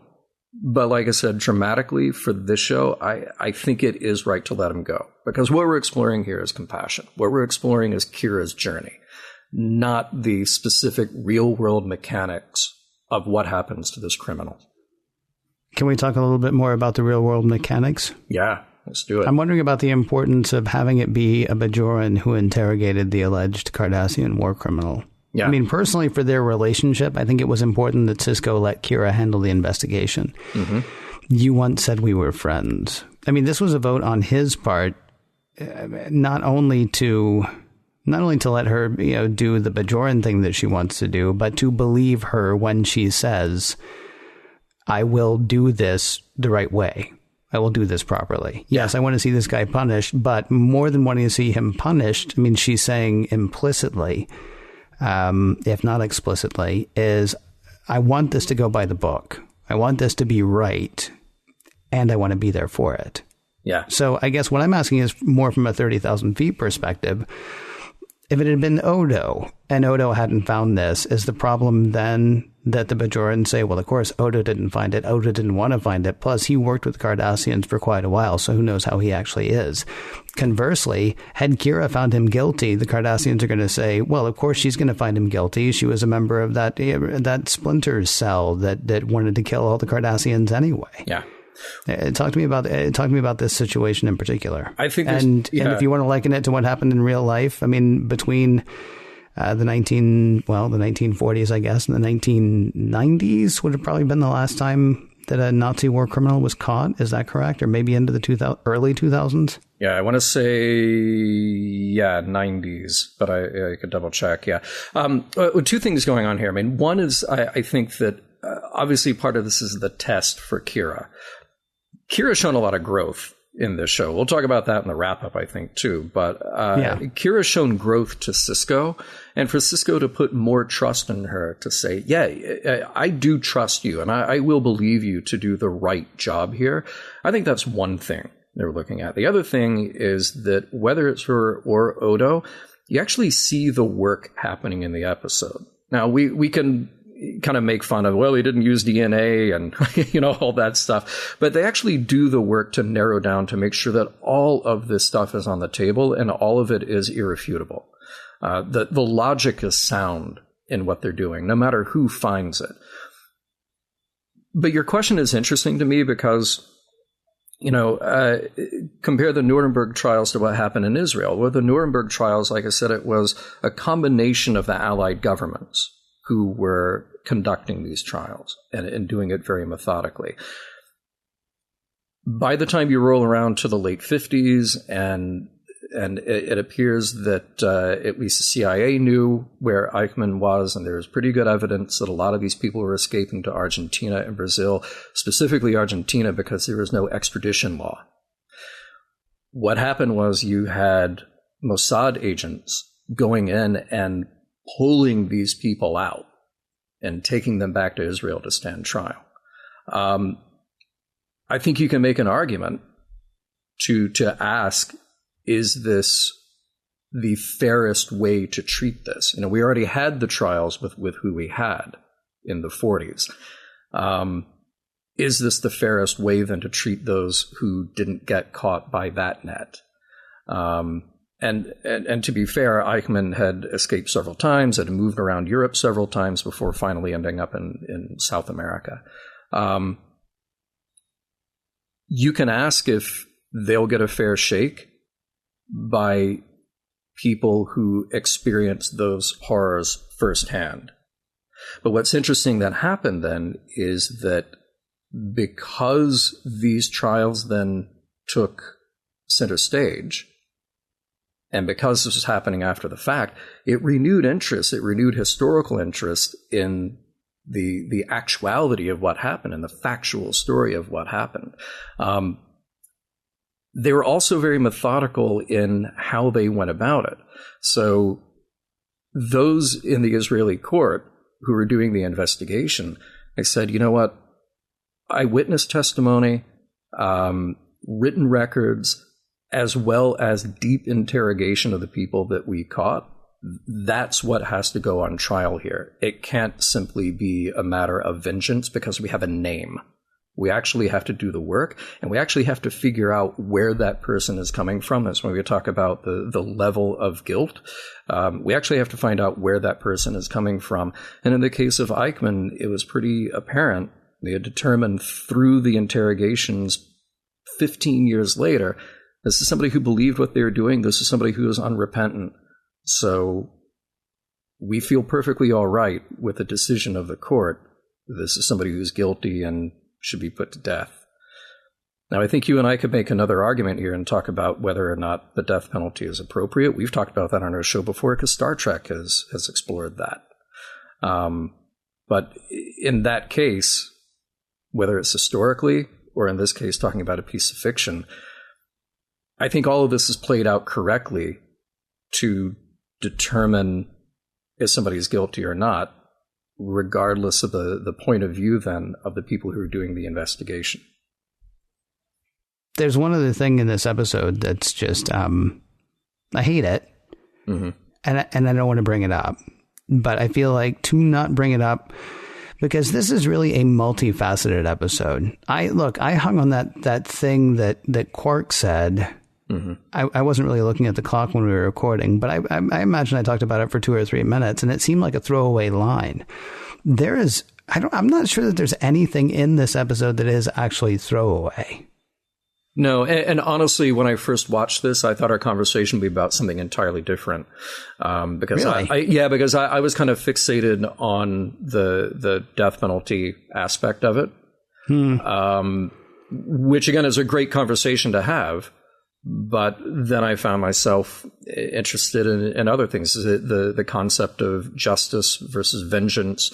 But like I said, dramatically for this show, I think it is right to let him go. Because what we're exploring here is compassion. What we're exploring is Kira's journey, not the specific real-world mechanics of what happens to this criminal. Can we talk a little bit more about the real-world mechanics? Yeah, let's do it. I'm wondering about the importance of having it be a Bajoran who interrogated the alleged Cardassian war criminal. Yeah. I mean, personally, for their relationship, I think it was important that Sisko let Kira handle the investigation. Mm-hmm. You once said we were friends. I mean, this was a vote on his part, not only to let her, do the Bajoran thing that she wants to do, but to believe her when she says, I will do this the right way. I will do this properly. Yeah. Yes, I want to see this guy punished, but more than wanting to see him punished, I mean, she's saying implicitly, if not explicitly, is I want this to go by the book. I want this to be right, and I want to be there for it. Yeah. So I guess what I'm asking is more from a 30,000 feet perspective. If it had been Odo, and Odo hadn't found this, is the problem then that the Bajorans say, well, of course, Odo didn't find it. Odo didn't want to find it. Plus, he worked with Cardassians for quite a while, so who knows how he actually is. Conversely, had Kira found him guilty, the Cardassians are going to say, well, of course, she's going to find him guilty. She was a member of that Splinters cell that wanted to kill all the Cardassians anyway. Yeah. Talk to me about this situation in particular. I think, and if you want to liken it to what happened in real life, I mean, between the 1940s, I guess, and the 1990s would have probably been the last time that a Nazi war criminal was caught. Is that correct? Or maybe into the early 2000s? Yeah, I want to say, 90s, but I could double check. Yeah. Two things going on here. I mean, one is I think that obviously part of this is the test for Kira. Kira's shown a lot of growth in this show. We'll talk about that in the wrap-up, I think, too. But Kira's shown growth to Sisko, and for Sisko to put more trust in her to say, yeah, I do trust you, and I will believe you to do the right job here. I think that's one thing they're looking at. The other thing is that whether it's her or Odo, you actually see the work happening in the episode. Now, we can kind of make fun of, well, he didn't use DNA and, all that stuff. But they actually do the work to narrow down to make sure that all of this stuff is on the table and all of it is irrefutable. The logic is sound in what they're doing, no matter who finds it. But your question is interesting to me because, compare the Nuremberg trials to what happened in Israel. Well, the Nuremberg trials, like I said, it was a combination of the Allied governments who were conducting these trials and doing it very methodically. By the time you roll around to the late 50s, and it appears that at least the CIA knew where Eichmann was, and there was pretty good evidence that a lot of these people were escaping to Argentina and Brazil, specifically Argentina, because there was no extradition law. What happened was you had Mossad agents going in and pulling these people out and taking them back to Israel to stand trial. I think you can make an argument to ask, is this the fairest way to treat this? We already had the trials with who we had in the 40s. Is this the fairest way then to treat those who didn't get caught by that net? And to be fair, Eichmann had escaped several times, had moved around Europe several times before finally ending up in South America. You can ask if they'll get a fair shake by people who experience those horrors firsthand. But what's interesting that happened then is that because these trials then took center stage, and because this was happening after the fact, it renewed interest, it renewed historical interest in the actuality of what happened and the factual story of what happened. They were also very methodical in how they went about it. So those in the Israeli court who were doing the investigation, they said, you know what, eyewitness testimony, written records, as well as deep interrogation of the people that we caught, that's what has to go on trial here. It can't simply be a matter of vengeance because we have a name. We actually have to do the work, and we actually have to figure out where that person is coming from. That's when we talk about the level of guilt. We actually have to find out where that person is coming from. And in the case of Eichmann, it was pretty apparent. They had determined through the interrogations 15 years later, this is somebody who believed what they were doing. This is somebody who is unrepentant. So we feel perfectly all right with the decision of the court. This is somebody who's guilty and should be put to death. Now, I think you and I could make another argument here and talk about whether or not the death penalty is appropriate. We've talked about that on our show before because Star Trek has explored that. But in that case, whether it's historically or in this case talking about a piece of fiction, I think all of this is played out correctly to determine if somebody is guilty or not, regardless of the point of view then of the people who are doing the investigation. There's one other thing in this episode that's just, I hate it. Mm-hmm. And I don't want to bring it up, but I feel like to not bring it up because this is really a multifaceted episode. I hung on that thing that Quark said. Mm-hmm. I wasn't really looking at the clock when we were recording, but I imagine I talked about it for 2 or 3 minutes, and it seemed like a throwaway line. I'm not sure that there's anything in this episode that is actually throwaway. No, and honestly, when I first watched this, I thought our conversation would be about something entirely different. Because really? because I was kind of fixated on the death penalty aspect of it, which again is a great conversation to have. But then I found myself interested in other things, the concept of justice versus vengeance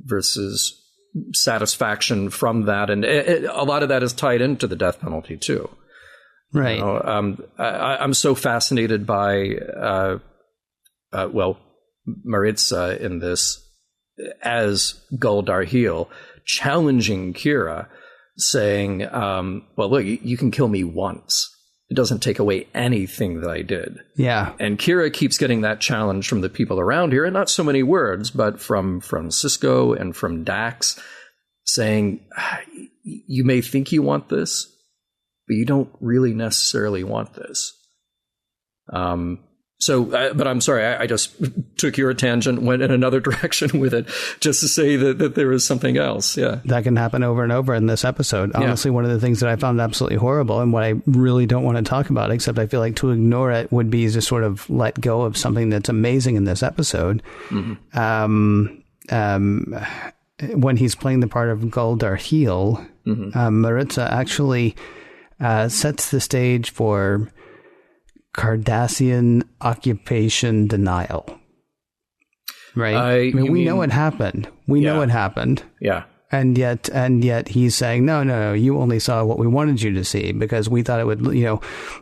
versus satisfaction from that. And a lot of that is tied into the death penalty, too. Right. I'm so fascinated by, Marritza in this as Gul Darheel challenging Kira, saying, well, look, you can kill me once. It doesn't take away anything that I did. Yeah. And Kira keeps getting that challenge from the people around here, and not so many words, but from Sisko and from Dax, saying, you may think you want this, but you don't really necessarily want this. But I'm sorry, I just took your tangent, went in another direction with it, just to say that there is something else. Yeah. That can happen over and over in this episode. Honestly, One of the things that I found absolutely horrible, and what I really don't want to talk about, except I feel like to ignore it would be to sort of let go of something that's amazing in this episode. When he's playing the part of Gul Darheel, Marritza actually sets the stage for Cardassian occupation denial. Right? We know it happened. We know it happened. Yeah. And yet he's saying, no, you only saw what we wanted you to see because we thought it would,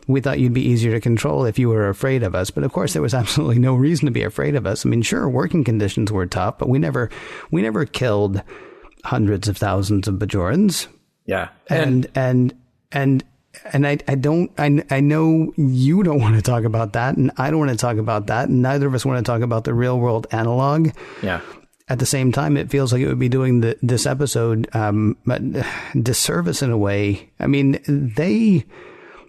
we thought you'd be easier to control if you were afraid of us. But of course, there was absolutely no reason to be afraid of us. I mean, sure, working conditions were tough, but we never killed hundreds of thousands of Bajorans. Yeah. And I know you don't want to talk about that, and I don't want to talk about that, and neither of us want to talk about the real world analog. Yeah. At the same time, it feels like it would be doing this episode disservice in a way. I mean,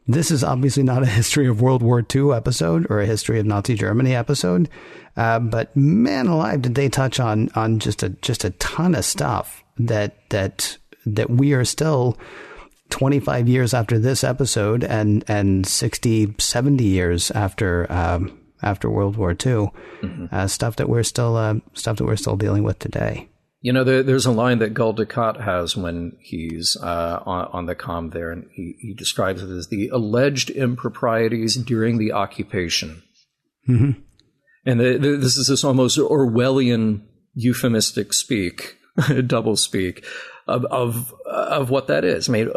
this is obviously not a history of World War II episode or a history of Nazi Germany episode, but man alive, did they touch on just a ton of stuff that we are still 25 years after this episode and 60, 70 years after World War II, stuff that we're still dealing with today. There's a line that Gul Dukat has when he's on the comm there, and he describes it as the alleged improprieties during the occupation. Mm-hmm. And this is this almost Orwellian euphemistic speak, double speak, of what that is. I mean,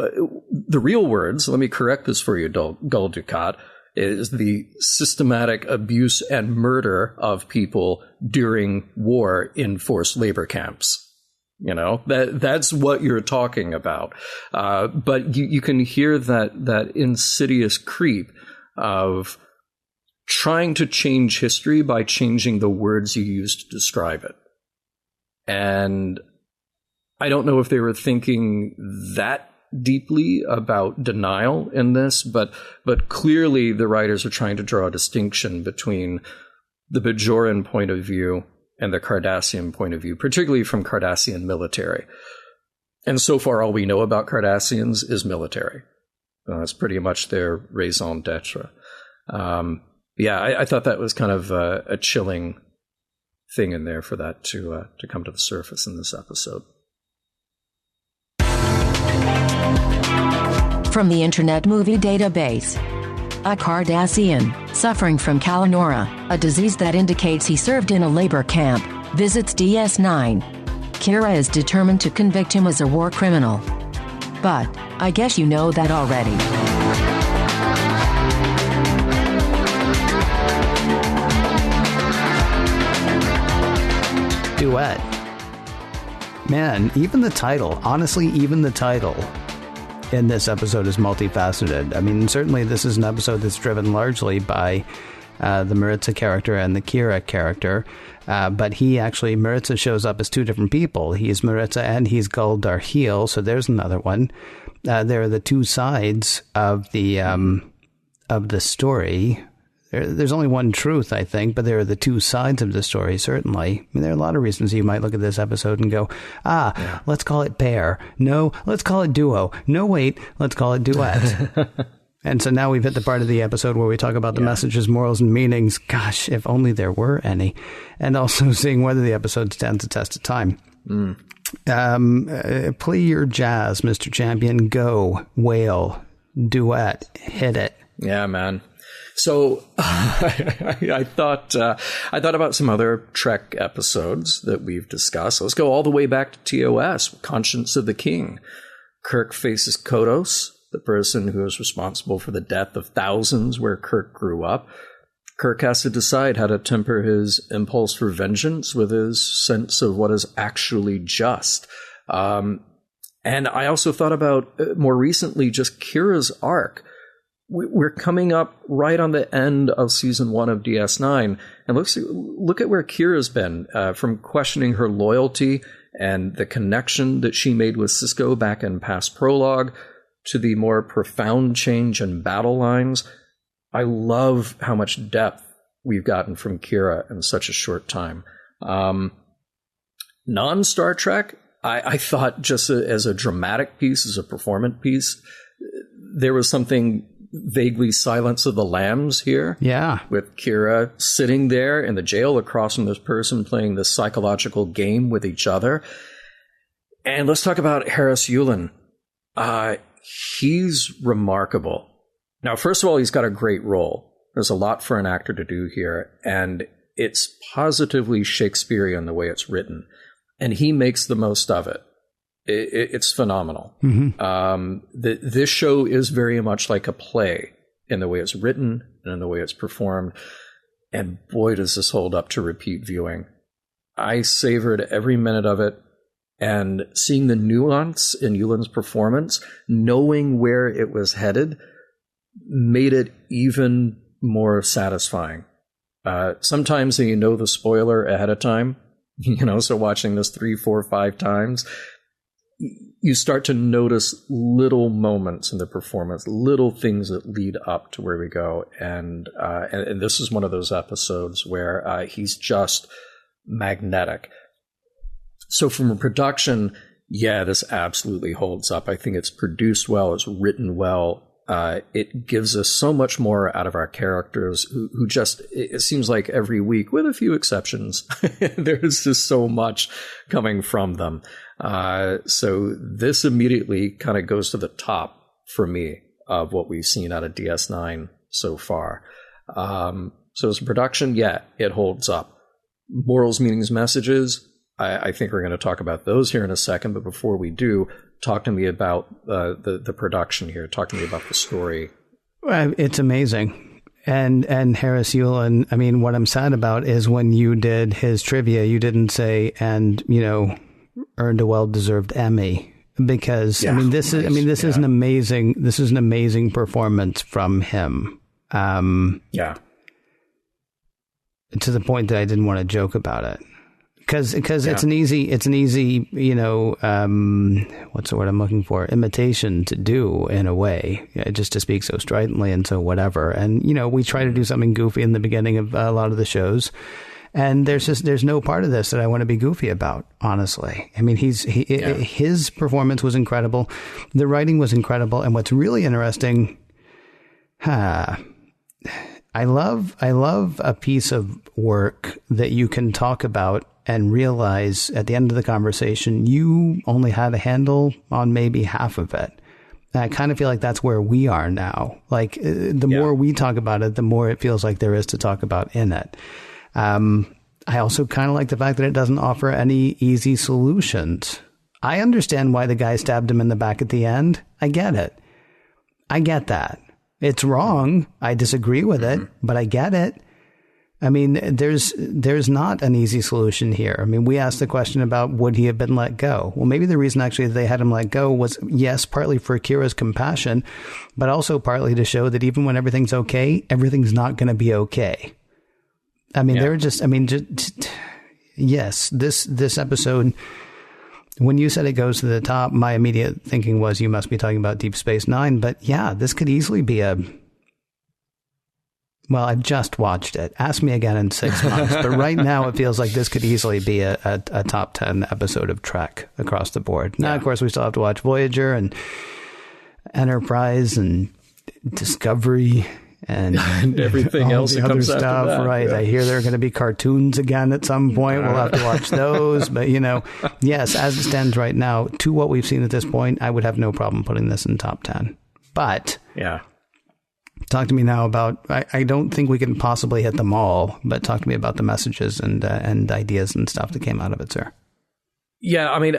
the real words, let me correct this for you, Gul Dukat, is the systematic abuse and murder of people during war in forced labor camps. That's what you're talking about. But you can hear that insidious creep of trying to change history by changing the words you use to describe it. And I don't know if they were thinking that deeply about denial in this, but clearly the writers are trying to draw a distinction between the Bajoran point of view and the Cardassian point of view, particularly from Cardassian military. And so far, all we know about Cardassians is military. That's pretty much their raison d'etre. I thought that was kind of a chilling thing in there for that to come to the surface in this episode. From the Internet Movie Database. A Cardassian, suffering from Kalanora, a disease that indicates he served in a labor camp, visits DS9. Kira is determined to convict him as a war criminal. But, I guess you know that already. Duet. Man, even the title in this episode is multifaceted. I mean, certainly this is an episode that's driven largely by the Marritza character and the Kira character, but Marritza shows up as two different people. He's Marritza and he's Gul Darheel, so there's another one. There are the two sides of the story. There's only one truth, I think, but there are the two sides of the story, certainly. I mean, there are a lot of reasons you might look at this episode and go, let's call it pair. No, let's call it duo. No, wait, let's call it duet. And so now we've hit the part of the episode where we talk about the messages, morals, and meanings. Gosh, if only there were any. And also seeing whether the episode stands the test of time. Play your jazz, Mr. Champion. Go, whale, duet, hit it. Yeah, man. So I thought about some other Trek episodes that we've discussed. Let's go all the way back to TOS, Conscience of the King. Kirk faces Kodos, the person who is responsible for the death of thousands where Kirk grew up. Kirk has to decide how to temper his impulse for vengeance with his sense of what is actually just. And I also thought about, more recently, just Kira's arc. we're coming up right on the end of season 1 of DS9, and look at where Kira's been, from questioning her loyalty and the connection that she made with Sisko back in past prologue, to the more profound change in battle lines. I love how much depth we've gotten from Kira in such a short time. Non-Star Trek, I thought just as a dramatic piece, as a performance piece, there was something vaguely Silence of the Lambs here. Yeah. With Kira sitting there in the jail across from this person playing this psychological game with each other. And let's talk about Harris Yulin. He's remarkable. Now, first of all, he's got a great role. There's a lot for an actor to do here, and it's positively Shakespearean the way it's written. And he makes the most of it. It's phenomenal. Mm-hmm. This show is very much like a play in the way it's written and in the way it's performed. And boy, does this hold up to repeat viewing. I savored every minute of it, and seeing the nuance in Yulin's performance, knowing where it was headed, made it even more satisfying. Sometimes you know the spoiler ahead of time, so watching this 3, 4, 5 times, you start to notice little moments in the performance, little things that lead up to where we go. And this is one of those episodes where he's just magnetic. So from a production, yeah, this absolutely holds up. I think it's produced well. It's written well. It gives us so much more out of our characters who just, it seems like every week, with a few exceptions, there's just so much coming from them. So this immediately kind of goes to the top for me of what we've seen out of DS9 so far. So as a production, yeah, it holds up. Morals, meanings, messages, I think we're going to talk about those here in a second. But before we do, talk to me about the production here. Talk to me about the story. It's amazing. And Harris Yulin, I mean, what I'm sad about is when you did his trivia, you didn't say, and, earned a well-deserved Emmy, because, yeah, this is an amazing performance from him. Yeah. To the point that I didn't want to joke about it. Because it's an easy, what's the word I'm looking for? Imitation to do in a way, just to speak so stridently and so whatever. And, we try to do something goofy in the beginning of a lot of the shows. And there's no part of this that I want to be goofy about, honestly. I mean, his performance was incredible. The writing was incredible. And what's really interesting, I love a piece of work that you can talk about and realize at the end of the conversation, you only had a handle on maybe half of it. And I kind of feel like that's where we are now. Like the more we talk about it, the more it feels like there is to talk about in it. I also kind of like the fact that it doesn't offer any easy solutions. I understand why the guy stabbed him in the back at the end. I get it. I get that. It's wrong. I disagree with it, but I get it. I mean, there's not an easy solution here. I mean, we asked the question about would he have been let go? Well, maybe the reason actually they had him let go was, yes, partly for Kira's compassion, but also partly to show that even when everything's okay, everything's not going to be okay. I mean, yes, this episode, when you said it goes to the top, my immediate thinking was you must be talking about Deep Space Nine. But yeah, this could easily be well, I just watched it. Ask me again in 6 months. But right now, it feels like this could easily be a top 10 episode of Trek across the board. Now, of course, we still have to watch Voyager and Enterprise and Discovery and everything else that other comes stuff. After that. Right. Yeah. I hear there are going to be cartoons again at some point. We'll have to watch those. But, yes, as it stands right now, to what we've seen at this point, I would have no problem putting this in top 10. But talk to me now about, I don't think we can possibly hit them all, but talk to me about the messages and ideas and stuff that came out of it, sir. Yeah, I mean,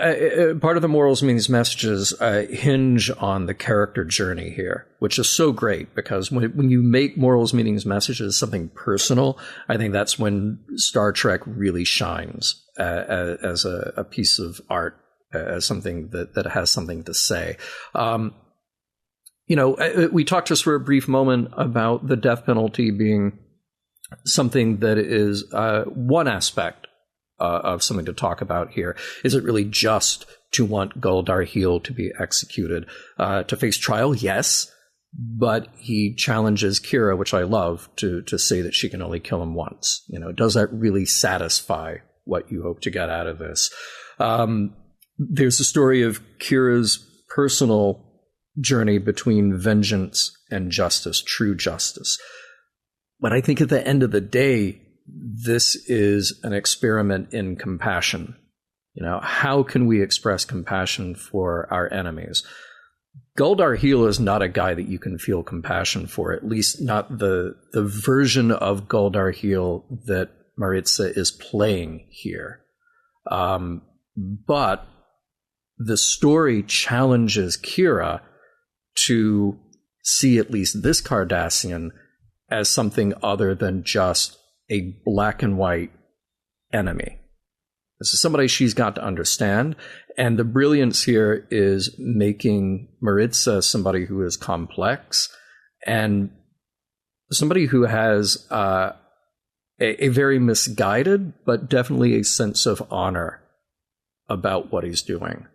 part of the morals, meanings, messages hinge on the character journey here, which is so great because when you make morals, meanings, messages something personal, I think that's when Star Trek really shines as a piece of art, as something that has something to say. we talked just for a brief moment about the death penalty being something that is one aspect of something to talk about here. Is it really just to want Gul Darheel to be executed? To face trial, yes, but he challenges Kira, which I love, to say that she can only kill him once. Does that really satisfy what you hope to get out of this? There's a story of Kira's personal journey between vengeance and justice, true justice. But I think at the end of the day, this is an experiment in compassion. How can we express compassion for our enemies? Gul Darheel is not a guy that you can feel compassion for, at least not the version of Gul Darheel that Marritza is playing here. But the story challenges Kira to see at least this Cardassian as something other than just a black and white enemy. This is somebody she's got to understand. And the brilliance here is making Marritza somebody who is complex and somebody who has a very misguided, but definitely a sense of honor about what he's doing.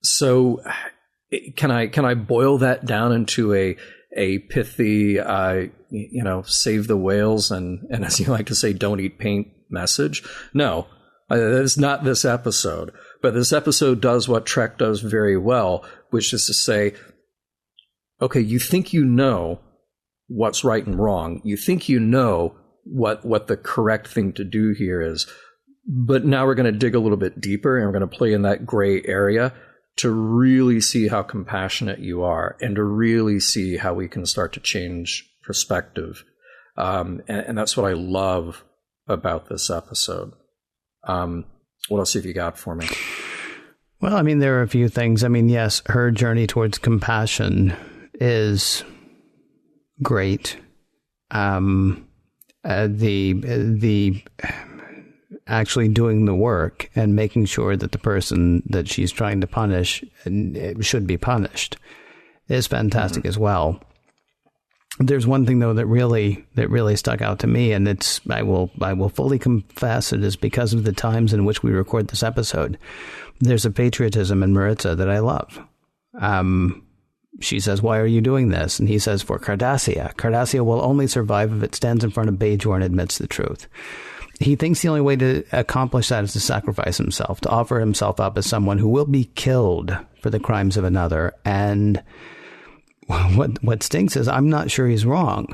So can I boil that down into a pithy, save the whales and as you like to say, don't eat paint message? No, that's not this episode. But this episode does what Trek does very well, which is to say, okay, you think you know what's right and wrong. You think you know what the correct thing to do here is. But now we're going to dig a little bit deeper and we're going to play in that gray area to really see how compassionate you are and to really see how we can start to change perspective. And that's what I love about this episode. What else have you got for me? Well, I mean, there are a few things. I mean, yes, her journey towards compassion is great. The actually doing the work and making sure that the person that she's trying to punish should be punished is fantastic as well. There's one thing though that really stuck out to me, and I will fully confess it is because of the times in which we record this episode. There's a patriotism in Marritza that I love. She says, "Why are you doing this?" And he says, "For Cardassia. Cardassia will only survive if it stands in front of Bajor and admits the truth." He thinks the only way to accomplish that is to sacrifice himself, to offer himself up as someone who will be killed for the crimes of another. And what stinks is I'm not sure he's wrong.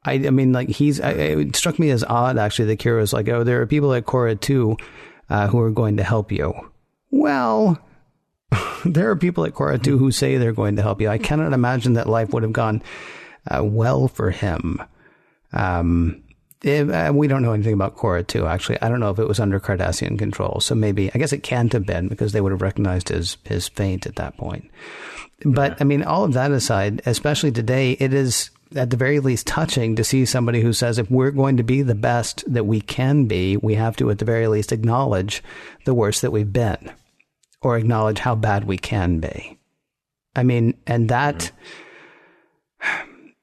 I mean, like it struck me as odd, actually, that Kira was like, "Oh, there are people at Cora too who are going to help you." Well, there are people at Cora too who say they're going to help you. I cannot imagine that life would have gone well for him. We don't know anything about Cora 2, actually. I don't know if it was under Cardassian control. So maybe, I guess it can't have been because they would have recognized his feint at that point. But, I mean, all of that aside, especially today, it is at the very least touching to see somebody who says if we're going to be the best that we can be, we have to at the very least acknowledge the worst that we've been or acknowledge how bad we can be. I mean, and that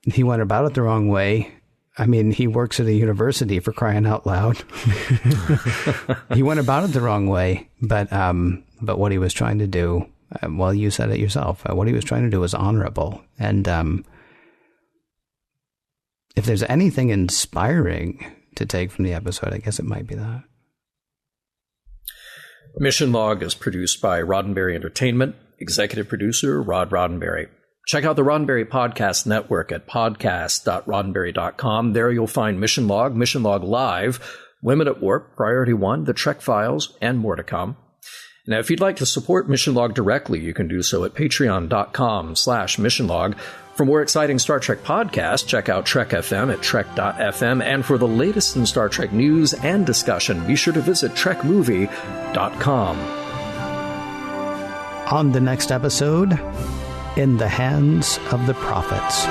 he went about it the wrong way. I mean, he works at a university, for crying out loud. He went about it the wrong way, but what he was trying to do, well, you said it yourself, what he was trying to do was honorable. And if there's anything inspiring to take from the episode, I guess it might be that. Mission Log is produced by Roddenberry Entertainment, executive producer Rod Roddenberry. Check out the Roddenberry Podcast Network at podcast.roddenberry.com. There you'll find Mission Log Live, Women at Warp, Priority One, The Trek Files, and more to come. Now, if you'd like to support Mission Log directly, you can do so at patreon.com/missionlog. For more exciting Star Trek podcasts, check out Trek FM at trek.fm. And for the latest in Star Trek news and discussion, be sure to visit trekmovie.com. On the next episode, In the Hands of the Prophets.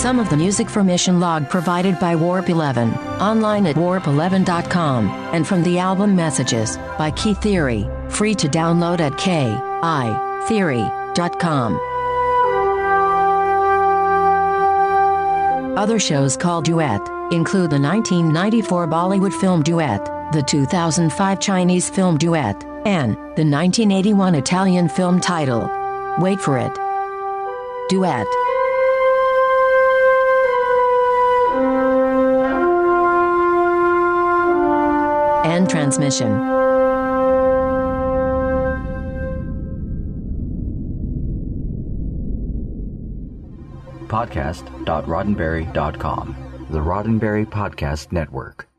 Some of the music for Mission Log provided by Warp 11, online at warp11.com, and from the album Messages by Key Theory, free to download at kitheory.com. Other shows called Duet include the 1994 Bollywood film Duet, the 2005 Chinese film Duet, and the 1981 Italian film titled, wait for it, Duet. End transmission. Podcast.roddenberry.com, the Roddenberry Podcast Network.